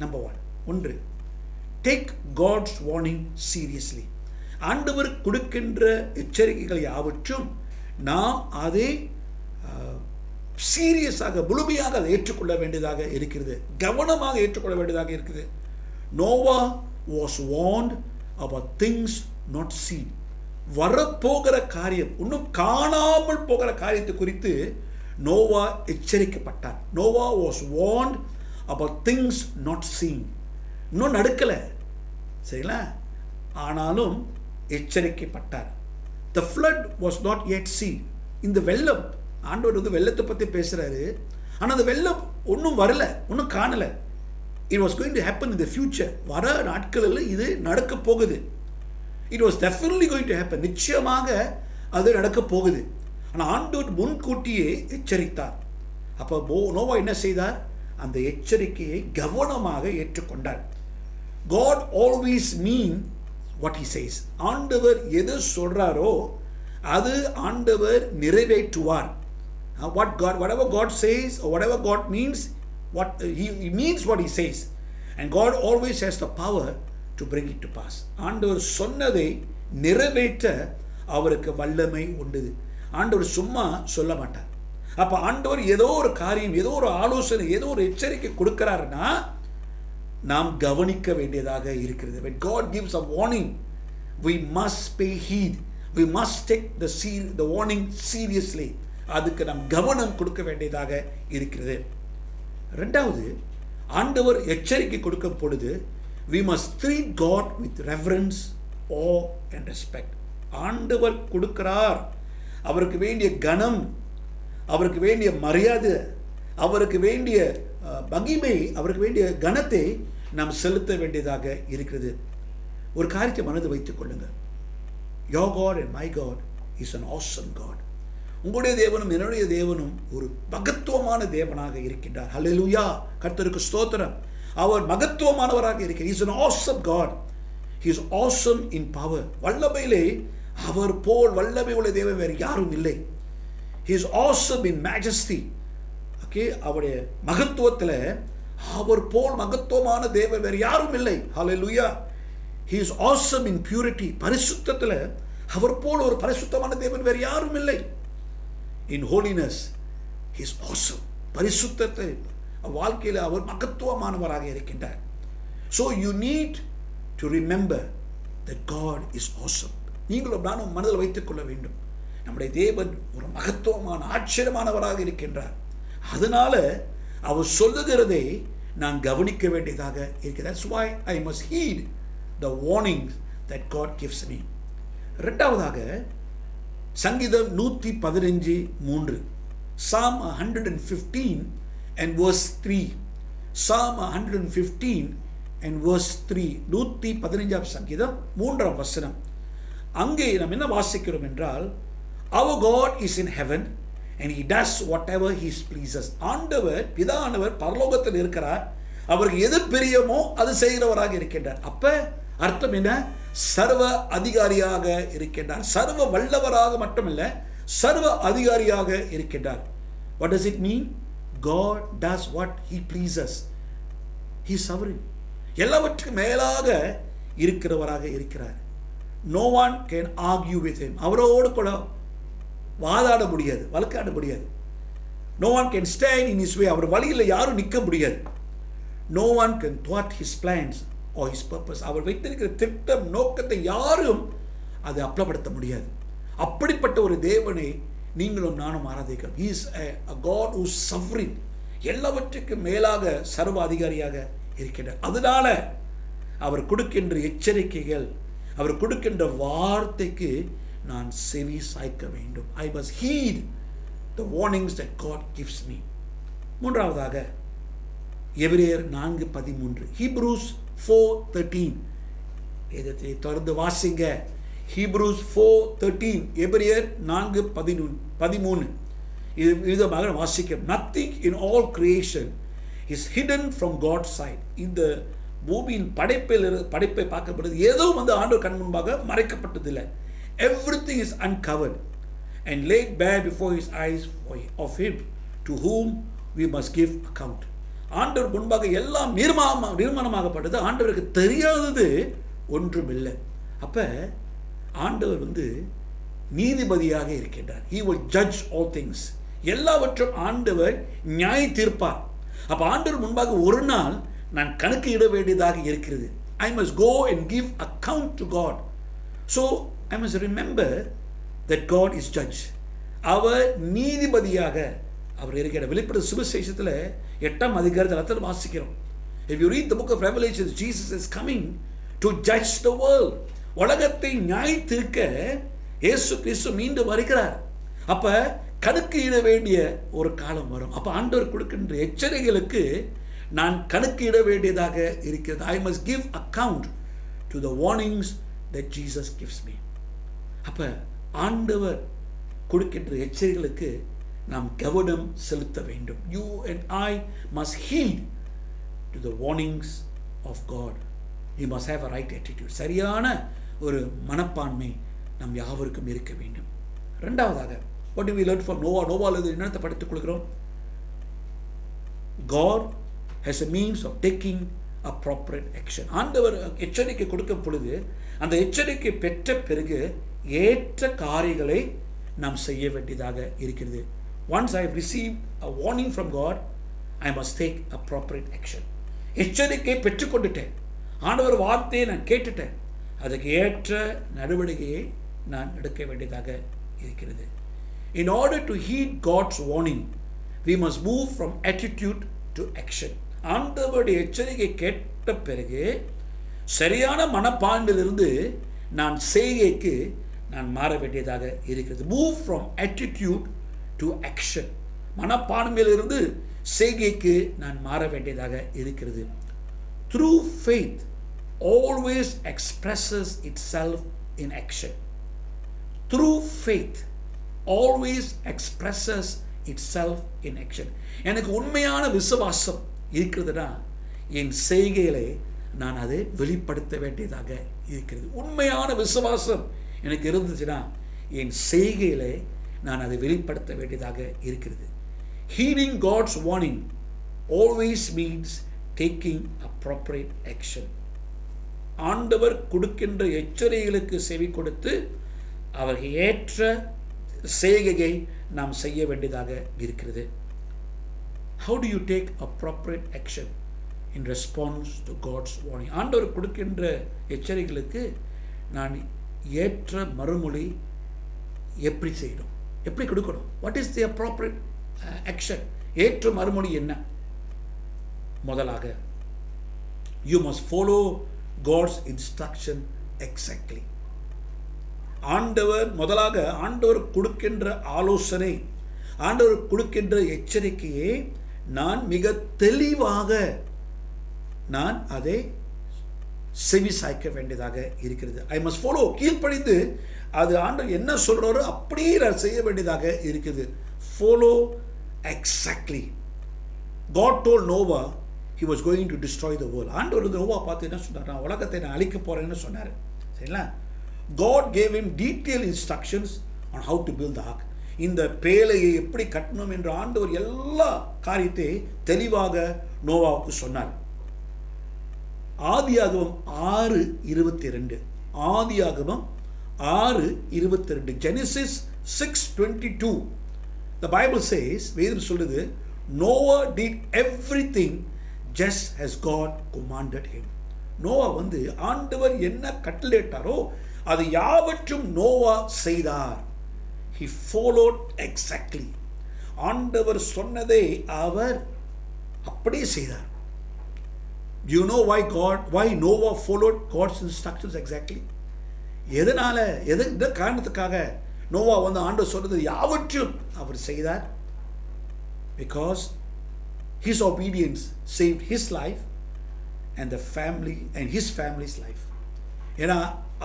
Number 1, take God's warning seriously. ஆண்டவர் கொடுக்கின்ற எச்சரிக்கைகள் யாவற்றும் நாம் அதை சீரியஸாக முழுமையாக அதை ஏற்றுக்கொள்ள வேண்டியதாக இருக்கிறது, கவனமாக ஏற்றுக்கொள்ள வேண்டியதாக இருக்குது. Noah was warned about things not seen. வரப்போகிற காரியம், இன்னும் காணாமல் போகிற காரியத்தை குறித்து Noah எச்சரிக்கப்பட்டார். Noah was warned about things not seen. இன்னும் நடக்கலை, சரிங்களா, ஆனாலும் எச்சரிக்கப்பட்டார். The flood was not yet seen. இந்த வெள்ளம், ஆண்டவர் வெள்ளத்தை பற்றி பேசுகிறாரு, ஆனால் அந்த வெள்ளம் ஒன்றும் வரல, ஒன்றும் காணலை. It was going to happen in the future. வர நாட்களில் இது நடக்க போகுது. It was definitely going to happen. நிச்சயமாக அது நடக்க போகுது. ஆனால் ஆண்டவர் முன்கூட்டியே எச்சரித்தார். அப்போ நோவா என்ன செய்தார்? அந்த எச்சரிக்கையை கவனமாக ஏற்றுக்கொண்டார். God always mean what he says. ஆண்டவர் எது சொல்றாரோ அது ஆண்டவர் நிறைவேற்றுவார். Whatever God says or whatever God means, he means what he says, and God always has the power to bring it to pass. ஆண்டவர் சொன்னதை நிறைவேற்ற அவருக்கு வல்லமை உண்டு. ஆண்டவர் சும்மா சொல்ல மாட்டார். அப்போ ஆண்டவர் ஏதோ ஒரு காரியம், ஏதோ ஒரு ஆலோசனை, ஏதோ ஒரு எச்சரிக்கை கொடுக்கிறாருன்னா நாம் கவனிக்க வேண்டியதாக இருக்கிறது. When God gives a warning, we must pay heed. We must take the warning seriously. அதுக்கு நாம் கவனம் கொடுக்க வேண்டியதாக இருக்கிறது. ரெண்டாவது, ஆண்டவர் எச்சரிக்கை கொடுக்கும் பொழுது we must treat God with reverence, awe and respect. ஆண்டவர் கொடுக்கிறார், அவருக்கு வேண்டிய கனம், அவருக்கு வேண்டிய மரியாதை, அவருக்கு வேண்டிய மகிமை, அவருக்கு வேண்டிய கனத்தை நாம் செலுத்த வேண்டியதாக இருக்கிறது. ஒரு காரியத்தை மனதில் வைத்துக் கொள்ளுங்கள். Your God and my God is an awesome God. உங்களுடைய தேவனும் என்னுடைய தேவனும் ஒரு மகத்துவமான தேவனாக இருக்கின்றார். ஹல்லேலூயா, கர்த்தருக்கு ஸ்தோத்திரம். அவர் மகத்துவமானவராக இருக்கிறார். He is an awesome God. He is awesome in power. வல்லமையிலே அவர் போல் வல்லமை உள்ள தேவன் வேறு யாரும் இல்லை. He is awesome in majesty. Okay, அவருடைய மகத்துவத்தில் அவர் போல் மகத்துவமான தேவன் வேறு யாரும் இல்லை. Hallelujah. He is awesome in purity. பரிசுத்தத்தில் அவர் போல் ஒரு பரிசுத்தமான தேவன் வேறு யாரும் இல்லை. In holiness, he is awesome. பரிசுத்தத்தை வாழ்க்கையில் அவர் மகத்துவமானவராக இருக்கின்றார். So you need to remember that God is awesome. நீங்களும் நானும் மனதில் வைத்துக் கொள்ள வேண்டும், நம்முடைய தேவன் ஒரு மகத்துவமான ஆச்சரியமானவராக இருக்கின்றார். அதனால அவர் சொல்லுகிறதை நான் கவனிக்க வேண்டியதாக இருக்கிறது. That's why I must heed the warnings that God gives me. இரண்டாவதாக சங்கீதம் 115:3, Psalm 115 and verse 3. Psalm 115 and verse 3. 115 சங்கீதம் 3ஆம் வசனம். அங்கே நாம் என்ன வாசிக்கிறோம் என்றால், our God is in heaven and he does whatever he pleases. ஆண்டவர் பிதானவர் பரலோகத்தில் இருக்கிறார், அவருக்கு எது பிரியமோ அது செய்கிறவராக இருக்கின்றார். அப்ப அர்த்தம் என்ன? சர்வ அதிகாரியாக இருக்கின்றார். சர்வ வல்லவராக மட்டுமல்ல, சர்வ அதிகாரியாக இருக்கின்றார். What does it mean? God does what he pleases. He is sovereign. எல்லாவற்றுக்கும் மேலாக இருக்கிறவராக இருக்கிறார். No one can argue with him. அவரோடு கூட வாதாட முடியாது, வழக்காட முடியாது. No one can stand in his way. அவர் வழியில் யாரும் நிற்க முடியாது. No one can thwart his plans or his purpose. அவர் வைத்திருக்கிற திட்டம் நோக்கத்தை யாரும் அதை அப்ளப்படுத்த முடியாது. அப்படிப்பட்ட ஒரு தேவனை நீங்களும் நானும் ஆராதிக்கிறோம். He is a God who is sovereign. எல்லாவற்றுக்கும் மேலாக சர்வ அதிகாரியாக இருக்கின்றார். அதனால அவர் கொடுக்கின்ற எச்சரிக்கைகள், அவர் கொடுக்கின்ற வார்த்தைக்கு நான் செவி சாய்க்க வேண்டும். I must heed the warnings that God gives me. மூன்றாவதாக எபிரேயர் 4:13, Hebrews 4:13. இதை தொடர்ந்து வாசிங்க. Hebrews 4:13, எபிரேயர் 4:13. இது விதமாக வாசிக்க. Nothing in all creation is hidden from God's sight. இந்த பூமியின் படைப்பை பார்க்கப்படுது, எதுவும் ஆண்டவர் கண் முன்பாக மறைக்கப்பட்டதில்லை. Everything is uncovered and laid bare before his eyes of him to whom we must give account. ஆண்டவர் முன்பாக எல்லாம் நிர்மாணமாகப்பட்டது. ஆண்டவருக்கு தெரியாதது ஒன்றும் இல்லை. அப்ப ஆண்டவர் நீதிபதியாக இருக்கின்றார். He will judge all things. எல்லாவற்றும் ஆண்டவர் நியாய தீர்ப்பார். அப்ப ஆண்டவர் முன்பாக ஒரு நாள் நான் கணக்கு இட வேண்டியதாக இருக்கிறது. I must go and give account to God. So I must remember that God is judge. அவர் நீதிபதியாக அவர் இருக்கிற. வெளிப்படுத்தின சுவிசேஷத்தில் 8ஆம் அதிகாரத்தில் வாசிக்கிறோம். If you read the book of Revelation, Jesus is coming to judge the world. உலகத்தை நியாயத்தீர்க்க இயேசு கிறிஸ்து மீண்டும் வருகிறார். அப்ப கணக்கு இட வேண்டிய ஒரு காலம் வரும். அப்ப ஆண்டவர் கொடுக்கின்ற எச்சரிக்கைகளுக்கு நான் கணக்கு இட வேண்டியதாக இருக்கிறது. I must give account to the warnings that Jesus gives me. அப்ப ஆண்டவர் கொடுக்கின்ற எச்சரிக்கைகளுக்கு நாம் கவனம் செலுத்த வேண்டும். You and I must heed to the warnings of God. You must have a right attitude. சரியான ஒரு மனப்பான்மை நம் யாவருக்கும் இருக்க வேண்டும். இரண்டாவதாக, what do we learn from Noah? நோவாவிலிருந்து என்னத்தை படித்துக் கொள்கிறோம்? God has a means of taking appropriate action. ஆண்டவர் எச்சரிக்கை கொடுக்கும் பொழுது அந்த எச்சரிக்கை பெற்ற பிறகு ஏற்ற காரியங்களை நாம் செய்ய வேண்டியதாக இருக்கிறது. Once I have received a warning from God, I must take appropriate action. எச்சரிக்கை பெற்றுக்கொண்டுட்டேன், ஆண்டவர் வார்த்தையை நான் கேட்டுட்டேன், அதுக்கு ஏற்ற நடவடிக்கையை நான் எடுக்க வேண்டியதாக இருக்கிறது. In order to heed God's warning, we must move from attitude to action. ஆண்டவருடைய எச்சரிக்கை கேட்ட பிறகு சரியான மனப்பான்மையிலிருந்து நான் செய்கைக்கு நான் மாற வேண்டியதாக இருக்கிறது. Move from attitude to action. மனப்பான்மையிலிருந்து செய்கைக்கு நான் மாற வேண்டியதாக இருக்கிறது. True faith always expresses itself in action. True faith always expresses itself in action. எனக்கு உண்மையான விசுவாசம் இருக்கிறதுனா என் செய்கைகளை நான் அதை வெளிப்படுத்த வேண்டியதாக இருக்கிறது. உண்மையான விசுவாசம் எனக்கு இருந்துச்சுன்னா என் செய்கைகளை நான் அதை வெளிப்படுத்த வேண்டியதாக இருக்கிறது. Heeding God's warning always means taking appropriate action. ஆண்டவர் கொடுக்கின்ற எச்சரிக்கைகளுக்கு செவி கொடுத்து அவருக்கு ஏற்ற செய்கையை நாம் செய்ய வேண்டியதாக இருக்கிறது. How do you take appropriate action in response to God's warning? ஆண்டவர் கொடுக்கின்ற எச்சரிக்கைகளுக்கு நான் ஏற்ற மறுமொழி எப்படி செய்யணும், எப்படி கொடுக்கணும்? What is the appropriate action? ஏற்ற மறுமொழி என்ன? முதலாக, you must follow God's instruction exactly. முதலாக ஆண்டவர் கொடுக்கின்ற ஆலோசனை, ஆண்டவர் கொடுக்கின்ற எச்சரிக்கையை நான் மிக தெளிவாக நான் அதை செவி சாய்க்க வேண்டியதாக இருக்கிறது. ஐ மஸ்ட் ஃபாலோ, கீழ்ப்படிந்து அது ஆண்டவர் என்ன சொல்றாரோ அப்படியே நான் செய்ய வேண்டியதாக இருக்குது. Follow exactly. God told Noah he was going to destroy the world. ஆண்டவர் நோவா பார்த்து என்ன சொன்னார்? நான் உலகத்தை நான் அழிக்க போறேன்னு சொன்னார். சரிங்களா? God gave him detailed instructions on how to build the ark. இந்த பேழையை எப்படி கட்டணும் என்று ஆண்டவர் எல்லா காரியத்தை தெளிவாக நோவாவுக்கு சொன்னார். ஆதியாகமம் 6:22. ஆதியாகமம் 6:22. Genesis 6:22. The Bible says, வேதம் சொல்லுது, Noah did everything just as God commanded him. Noah ஆண்டவர் என்ன கட்டளையிட்டாரோ அது யாவற்றும் நோவா செய்தார். He followed exactly. ஆண்டவர் சொன்னதை அவர் அப்படியே செய்தார். Do you know why Noah followed God's instructions exactly? எந்த காரணத்துக்காக நோவா ஆண்டவர் சொன்னது யாவற்றும் அவர் செய்தார்? Because his obedience saved his life and the family and his family's life. ஏன்னா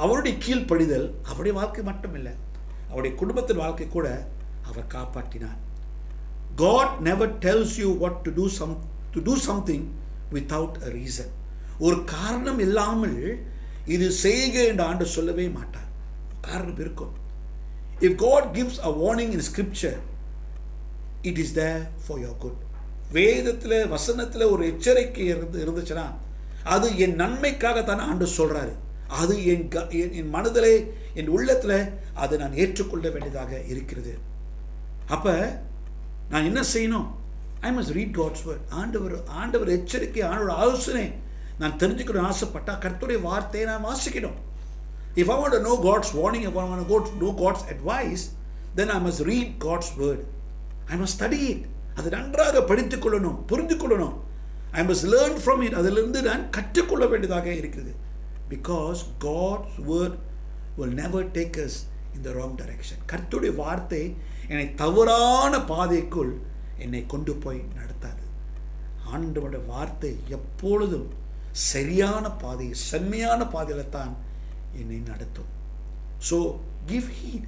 அவருடைய கீழ்ப்படிதல் அவருடைய வாழ்க்கை மட்டும் இல்லை, அவருடைய குடும்பத்தின் வாழ்க்கை கூட அவர் காப்பாற்றினார். God never tells you what to do something without a reason. ஒரு காரணம் இல்லாமல் இது செய்க என்று ஆண்டவர் சொல்லவே மாட்டார். காரணம் இருக்கும். If God gives a warning in scripture, it is there for your good. வேதத்தில் வசனத்தில் ஒரு எச்சரிக்கை இருந்துச்சுன்னா அது என் நன்மைக்காக தானே ஆண்டவர் சொல்றாரு. அது என் மனதிலே, என் உள்ளத்தில் அதை நான் ஏற்றுக்கொள்ள வேண்டியதாக இருக்கிறது. அப்ப நான் என்ன செய்யணும்? I must read God's word. ஆண்டவர் எச்சரிக்கை, ஆண்டவர் ஆலோசனை நான் தெரிஞ்சுக்கணும் ஆசைப்பட்டா கர்த்தருடைய வார்த்தையை நான் வாசிக்கணும். If I want to know God's warning, if I want to know God's advice, then I must read God's word. I must study it. அதை நன்றாக படித்துக் கொள்ளணும், புரிந்து கொள்ளணும். I must learn from it. அதிலிருந்து நான் கற்றுக்கொள்ள வேண்டியதாக இருக்கிறது. Because God's word will never take us in the wrong direction. கர்த்தருடைய வார்த்தை என்னை தவறான பாதைக்குள் என்னை கொண்டு போய் நடத்தாது. ஆண்டவருடைய வார்த்தை எப்பொழுதும் சரியான பாதை, செம்மையான பாதையில் தான் என்னை நடத்தும். So give heed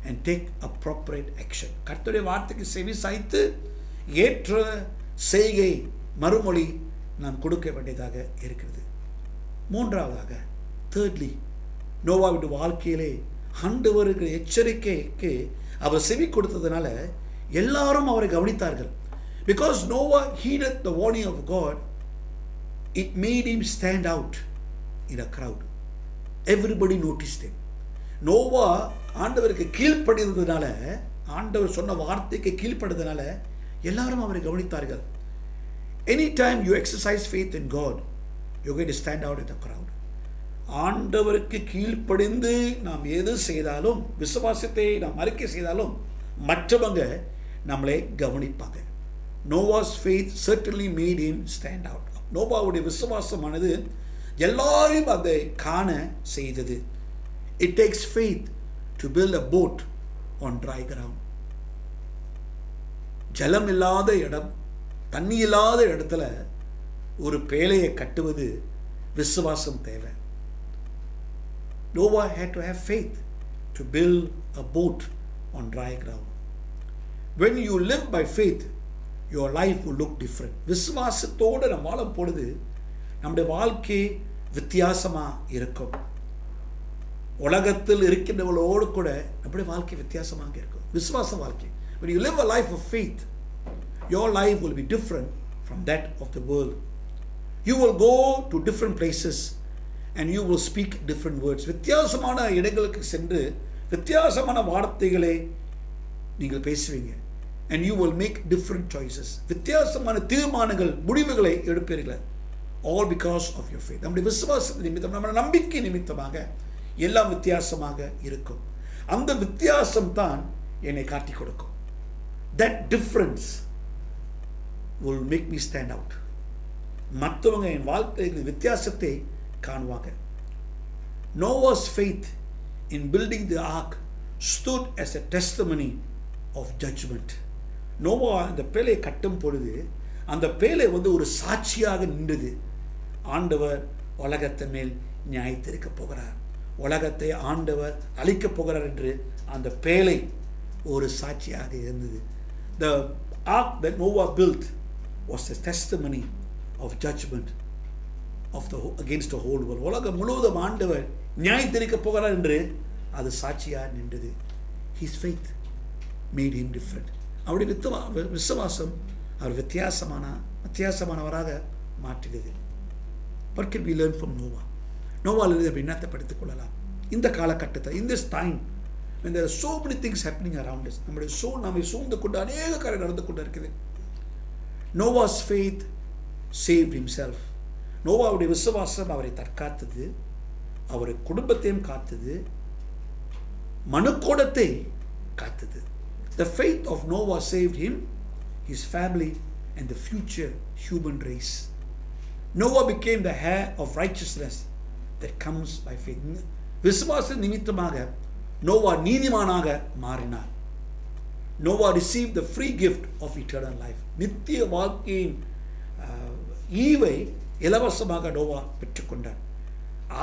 and take appropriate action. கர்த்தருடைய வார்த்தைக்கு செவி சாய்த்து ஏற்ற செய்கை மறுமொழி நாம் கொடுக்க வேண்டியதாக இருக்கிறது. மூன்றாவதாக, thirdly, நோவாவுடைய வாழ்க்கையிலே ஆண்டவருக்கு எச்சரிக்கைக்கு அவர் செவி கொடுத்ததுனால எல்லாரும் அவரை கவனித்தார்கள். Because Noah heeded the warning of God, it made him stand out in a crowd. Everybody noticed him. Noah ஆண்டவருக்கு கீழ்ப்படிந்ததுனால, ஆண்டவர் சொன்ன வார்த்தைக்கு கீழ்ப்படிந்ததுனால எல்லாரும் அவரை கவனித்தார்கள். Anytime you exercise faith in God, you're going to stand out in the crowd. ஆண்டவருக்கு கீழ்ப்படிந்து நாம் எது செய்தாலும், விசுவாசத்தை நாம் அறிக்கை செய்தாலும் மற்றவங்க நம்மளை கவனிப்பாங்க. Noah's faith certainly made him stand out. நோவாவுடைய விசுவாசமானது எல்லாரையும் அதை காண செய்தது. It takes faith to build a boat on dry ground. ஜலம் இல்லாத இடம், தண்ணி இல்லாத இடத்துல ஒரு பேழையை கட்டுவது விசுவாசம் தேவை. Noah had to have faith to build a boat on dry ground. When you live by faith, your life will look different. விசுவாசத்தோடு நம்ம வாழும் பொழுது நம்முடைய வாழ்க்கை வித்தியாசமாக இருக்கும். உலகத்தில் இருக்கின்றவளோடு கூட நம்முடைய வாழ்க்கை வித்தியாசமாக இருக்கும். விசுவாச வாழ்க்கை. When you live a life of faith, your life will be different from that of the world. You will go to different places and you will speak different words. வித்தியாசமான இடங்களுக்கு சென்று வித்தியாசமான வார்த்தைகளை நீங்கள் பேசுவீங்க. And you will make different choices. வித்தியாசமான தீர்மானங்கள், முடிவுகளை எடுப்பீர்கள். All because of your faith. நம்முடைய விசுவாச நிமித்தம், நம்முடைய நம்பிக்கை நிமித்தமாக எல்லாம் வித்தியாசமாக இருக்கும். அந்த வித்தியாசம் தான் என்னை காட்டி கொடுக்கும். That difference will make me stand out. மற்றவங்க என் வாழ்க்கையில் வித்தியாசத்தை காணுவாங்க. Noah's faith in building the ark stood as a testimony of judgment. Noah அந்த பேழையை கட்டும் பொழுது அந்த பேழை ஒரு சாட்சியாக நின்றது. ஆண்டவர் உலகத்தின் மேல் நியாயத்திருக்க போகிறார், உலகத்தை ஆண்டவர் அழிக்கப் போகிறார் என்று அந்த பேழை ஒரு சாட்சியாக இருந்தது. The ark that Noah built was a testimony of judgment against the whole world. உலகம் முழுவதும் ஆண்டவர் நியாயத்திருக்க போகிறார் என்று அது சாட்சியாக நின்றது. His faith made him different. அவருடைய விசுவாசம் அவர் வித்தியாசமானவராக மாற்றியது. What can we learn from Noah? நோவாலிருந்து அப்படி என்னத்தை படித்துக் கொள்ளலாம் இந்த காலகட்டத்தில்? In this time when there are so many things happening around us, நம்மை சூழ்ந்து கொண்டு அநேக காரியம் நடந்து கொண்டு இருக்குது. Noah's faith saved himself. நோவாவுடைய விசுவாசம் அவரை தற்காத்தது, அவருடைய குடும்பத்தையும் காத்தது, மனுக்கோடத்தை காத்தது. The faith of Noah saved him, his family, and the future human race. Noah became the heir of righteousness that comes by faith. விசுவாச நிமித்தமாக நோவா நீதிமானாக மாறினார். Noah received the free gift of eternal life. நித்திய வாழ்க்கையின் ஈவை இலவசமாக நோவா பெற்றுக்கொண்டார்.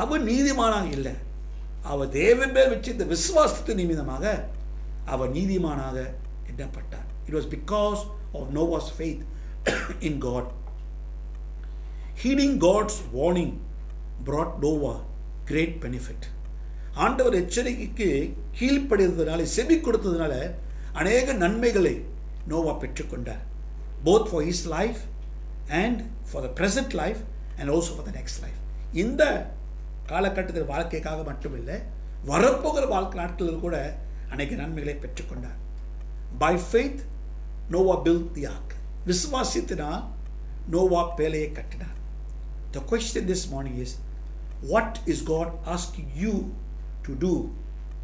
அவர் நீதிமானாக இல்லை, அவர் தேவன் மேல் வச்சு இந்த விசுவாசத்தின் நிமித்தமாக அவர் நீதிமானாக எண்ணப்பட்டார். It was because of Noah's faith in God. Heeding God's warning brought Noah great benefit. ஆண்டவர் எச்சரிக்கைக்கு கீழ்ப்படிந்ததுனால, செவி கொடுத்ததுனால அநேக நன்மைகளை நோவா பெற்றுக்கொண்டார். Both for his life and for the present life and also for the next life. இந்த காலகட்டத்தில் வாழ்க்கைக்காக மட்டுமில்லை, வரப்போகிற வாழ்க்கை நாட்களில் கூட அநேக நன்மைகளை பெற்றுக்கொண்டார். By faith Noah built the ark. விசுவாசத்தினால் நோவா பேழையை கட்டினார். The question this morning is, what is God asking you to do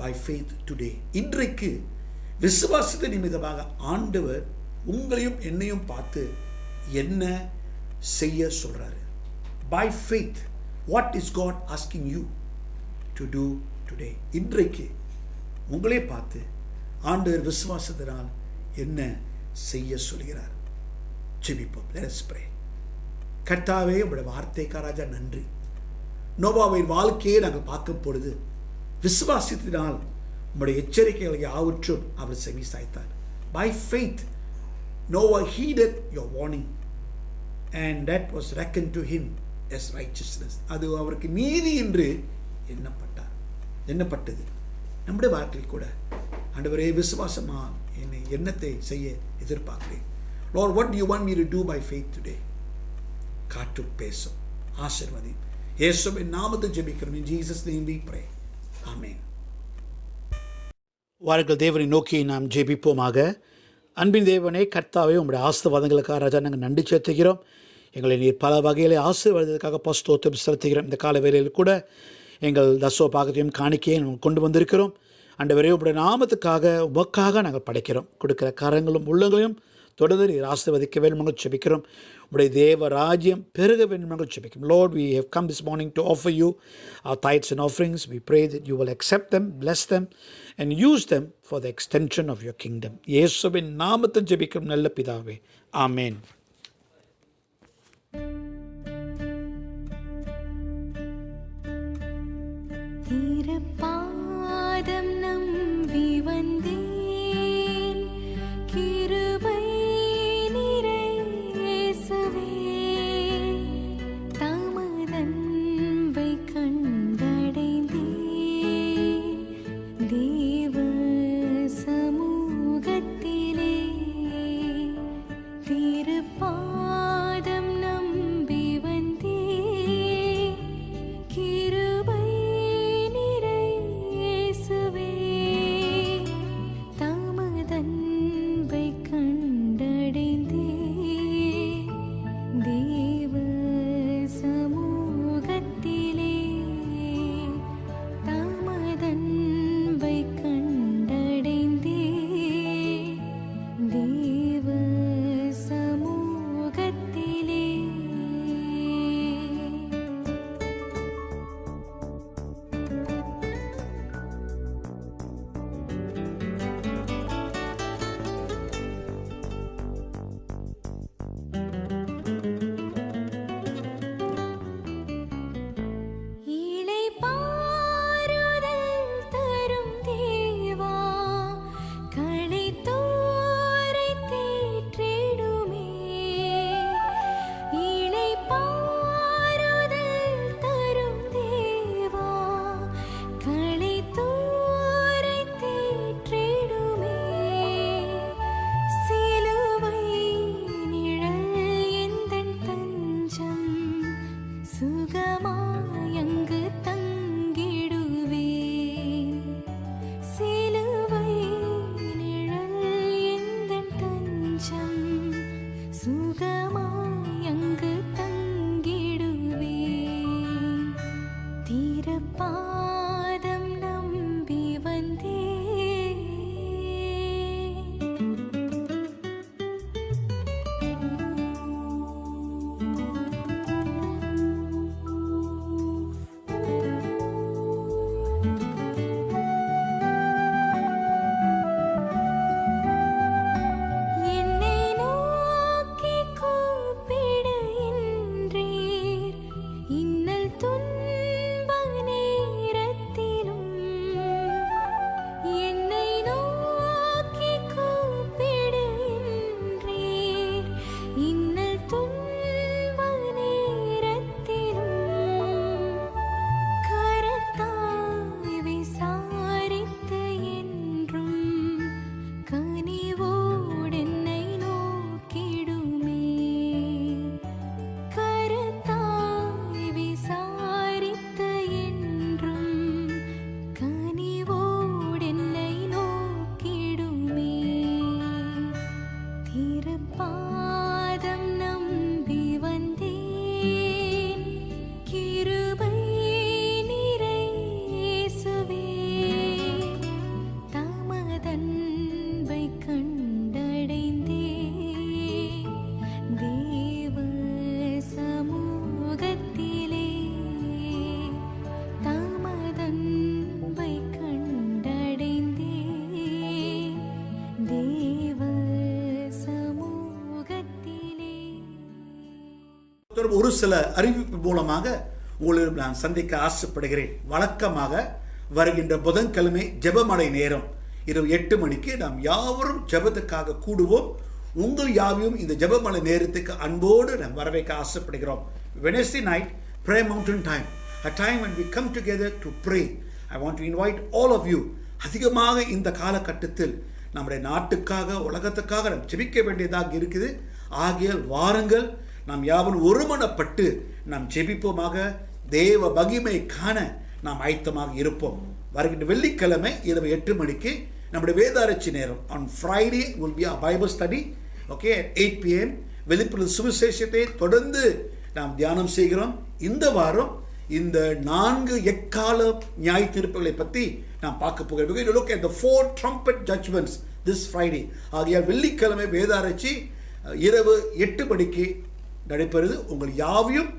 by faith today? இன்றைக்கு விசுவாசத்தின் நிமித்தமாக ஆண்டவர் உங்களையும் என்னையும் பார்த்து என்ன செய்ய சொல்றாரு? By faith, what is God asking you to do today? இன்றைக்கு உங்களே பார்த்து ஆண்டவர் விசுவாசத்தினால் என்ன செய்ய சொல்கிறார்? ஜெபிப்போம். Let us pray. கர்த்தாவே, உங்களுடைய வார்த்தைக்காக ராஜா நன்றி. நோவாவின் வாழ்க்கையை நாங்கள் பார்க்கும் பொழுது விசுவாசத்தினால் உங்களுடைய எச்சரிக்கைகள் யாவற்றும் அவர் செவி சாய்த்தார். By faith Noah heeded your warning and that was reckoned to him as righteousness. அது அவருக்கு நீதி என்று எண்ணப்பட்டது. நம்முடைய வாழ்க்கையில் கூட ஆண்டவரே, விசுவாசமா என்னை எண்ணத்தை செய்ய எதிர்பார்க்கிறேன். Lord, what do you want me to do by faith today? காற்று பேசும், ஆசீர்வதி. இயேசுவின் நாமத்தில் ஜெபிக்கிறோம். In Jesus' name we pray. Amen. வாருங்கள், தேவனை நோக்கி நாம் ஜெபிப்போமாக. அன்பின் தேவனே, கர்த்தாவே, உங்களுடைய ஆசீர்வாதங்களுக்காக ராஜா நாங்கள் நன்றி செலுத்துகிறோம். எங்களை நீர் பல வகையில் ஆசீர்வாதத்துக்காக ஸ்தோத்திரம் செலுத்துகிறோம். இந்த கால வேளையில் கூட எங்கள் தசோ பாகத்தையும் காணிக்கையை நாங்கள் கொண்டு வந்திருக்கிறோம். ஆண்டவரே, உங்களுடைய நாமத்துக்காக உமக்காக நாங்கள் படைக்கிறோம். கொடுக்கிற கரங்களும் உள்ளங்களையும் தொடர்ந்து நீர் ஆசீர்வதிக்க வேண்டும் ஜெபிக்கிறோம். உடைய தேவ ராஜ்யம் பெருக வேண்டும் ஜெபிக்கிறோம். Lord, we have come this morning to offer you our tithes and offerings. We pray that you will accept them, bless them and use them for the extension of your kingdom. இயேசுவின் நாமத்தில் ஜெபிக்கிறோம் நல்ல பிதாவே. ஆமென். பாதம் நம்பி வந்தேன், கிருபை நிறையேசுவே, தமதன்பை கண்டடைந்தேன், தேவ சமூகத்திலே கண்டடைந்தே தேவ சமூகத்திலே தமதன்பை கண்டடைந்தே தேவ சமூகத்திலே. இளைப்பாறுதல் தரும் தேவா களைத்தோரை தேற்றிடுமே. இளைப்பாறுதல் தரும் தேவா களைத்தோரை தேற்றிடுமே. சிலுவை நிழல் எந்தன் தஞ்சம் சுகமாயங்கு தங்கிடுவேன். சிலுவை நிழல் எந்தன் தஞ்சம் சுகமாயங்கு தங்கிடுவேன். திருப்பாதம் நம்பி வந்தேன். என்னை நோக்கி கூப்பிடு என்றீர். இன்னல் துன்ப நேரத்திலும் என்னை நோக்கி கூப்பிடு என்றீர். இன்னல் துன்ப நேரத்திலும் கரத்தாய் விசாரித்து என்றும் கனிவோடென்னை நோக்கிடுமே. கரத்தாய் விசாரித்து என்றும் கனிவோடென்னை நோக்கிடுமே. திருப்பாதம் நம்பி வந்தேன். கிருபை நிறை இயேசுவே தமதன்பை கண்டடைந்தே தேவ சமூகத்திலே தமதன்பை கண்டடைந்தே தேவ சமூகத்திலே. ஒரு சில அறிவிப்பு மூலமாக உங்களிடம் நான் சந்திக்க ஆசைப்படுகிறேன். வழக்கமாக வருகின்ற புதன்கிழமை ஜெபமடை நேரம் இரவு 8 மணிக்கு நாம் யாவரும் ஜெபத்துக்காக கூடுவோம். உங்கள் யாவையும் இந்த ஜெபமடை நேரத்துக்கு அன்போடு நாம் வரவேற்க ஆசைப்படுகிறோம். Wednesday night prayer mountain time, a time when we come together to pray. I want to invite all of you. அதிகமாக இந்த காலகட்டத்தில் நம்முடைய நாட்டுக்காக உலகத்துக்காக நாம் ஜெபிக்க வேண்டியதாக இருக்குது. ஆகியால் வாருங்கள், நாம் யாவரும் ஒருமனப்பட்டு நாம் ஜெபிப்போமாக. தேவ மகிமை காண நாம் ஆயத்தமாக இருப்போம். வருகின்ற வெள்ளிக்கிழமை இரவு 8 மணிக்கு நம்முடைய வேதாராய்ச்சி நேரம். On Friday will be our Bible study, okay, at 8 p.m. வெளிப்படுத்தும் சுவிசேஷத்தை தொடர்ந்து நாம் தியானம் செய்கிறோம். இந்த வாரம் இந்த 4 எக்கால நியாய தீர்ப்புகளை பற்றி நாம் பார்க்க போகிறோம். We will look at the 4 trumpet judgments this Friday. ஆகையால் வெள்ளிக்கிழமை வேதாராய்ச்சி இரவு 8 மணிக்கு நடைபெறுது. உங்கள் யாவையும்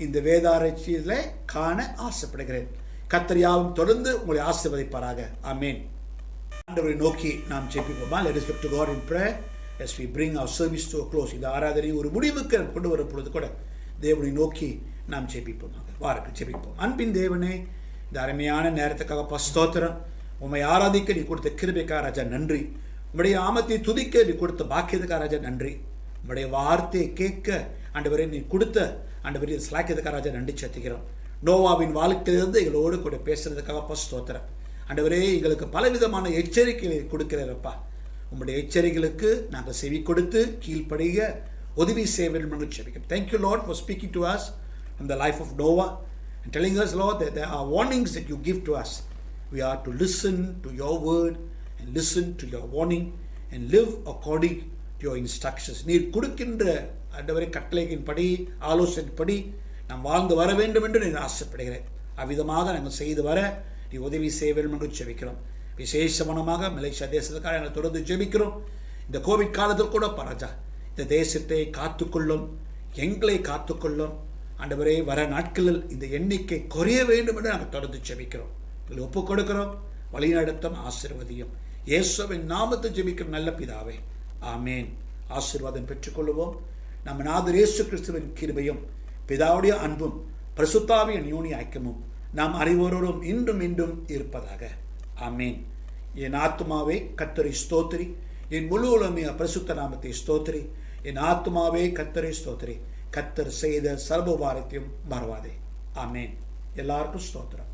இந்த வேதாராய்ச்சியில் காண ஆசைப்படுகிறேன். கர்த்தர் யாவும் தொடர்ந்து உங்களை ஆசீர்வதிப்பாராக. ஆமென். ஆண்டவரை நோக்கி நாம் ஜெபிப்போமா? Let us look to God in prayer as we bring our service to a close. இந்த ஆராதனை ஒரு முடிவுக்கு கொண்டு வரும் பொழுது கூட தேவனை நோக்கி நாம் ஜெபிப்போமாக. வாருங்கள் ஜெபிப்போம். அன்பின் தேவனே, இந்த அருமையான நேரத்துக்காக ஸ்தோத்திரம். உம்மை ஆராதிக்க நீ கொடுத்த கிருபைக்காக ராஜா நன்றி. உம்முடைய நாமத்தை துதிக்க நீ கொடுத்த பாக்கியத்துக்காக ராஜா நன்றி. உம்முடைய வார்த்தையை கேட்க ஆண்டவரே நீ கொடுத்த ஆண்டவரே ஸ்லாக்கியத்துக்காக ராஜா நன்றி செலுத்துகிறோம். நோவாவின் வாழ்க்கையிலிருந்து எங்களோடு கூட பேசுறதுக்காக ஸ்தோத்திரம். ஆண்டவரே எங்களுக்கு பலவிதமான எச்சரிக்கைகளை கொடுக்கிறப்பா. உம்முடைய எச்சரிக்கைகளுக்கு நாங்கள் செவி கொடுத்து கீழ்ப்படிய உதவி செய்ய வேண்டும் என்று ஜெபிக்கிறோம். Thank you, Lord, for speaking to us from the life of Noah and telling us, Lord, that there are warnings that you give to us. We are to listen to your word and listen to your warning and live according your instructions, நீர் கொடுக்கின்ற ஆண்டவரே கட்டளையின்படி ஆலோசனைப்படி நாம் வாழ்ந்து வர வேண்டும் என்று நான் ஆசைப்படுகிறேன். அவ்விதமாக நாங்கள் செய்து வர நீ உதவி செய்ய வேண்டும் என்று ஜெபிக்கிறோம். விசேஷமானமாக மலேசியா தேசத்துக்காக நாங்கள் தொடர்ந்து ஜெபிக்கிறோம். இந்த கோவிட் காலத்தில் கூட பராஜா இந்த தேசத்தை காத்துக்கொள்ளும், எங்களை காத்துக்கொள்ளும் ஆண்டவரே. வர நாட்களில் இந்த எண்ணிக்கை குறைய வேண்டும் என்று நாங்கள் தொடர்ந்து ஜெபிக்கிறோம். ஒப்புக் கொடுக்கிறோம். வழிநடத்தும், ஆசீர்வதியும். இயேசுவின் நாமத்தை ஜெபிக்கிற நல்ல பிதாவே, ஆமேன். ஆசீர்வாதம் பெற்றுக்கொள்வோம். நம்ம நாதர் இயேசு கிறிஸ்துவின் கிருபையும் பிதாவுடைய அன்பும் பரிசுத்தாவியின் யோனி ஐக்கியமும் நாம் அனைவரோடும் இன்றும் இன்றும் இருப்பதாக. ஆமேன். என் ஆத்துமாவே கர்த்தரை ஸ்தோத்திரி, என் முழு உலகமே பரிசுத்த நாமத்தை ஸ்தோத்திரி. என் ஆத்துமாவே கர்த்தரை ஸ்தோத்திரி, கர்த்தர் செய்த சர்வ உபகாரத்தையும் மறவாதே. ஆமேன். எல்லாருக்கும் ஸ்தோத்திரம்.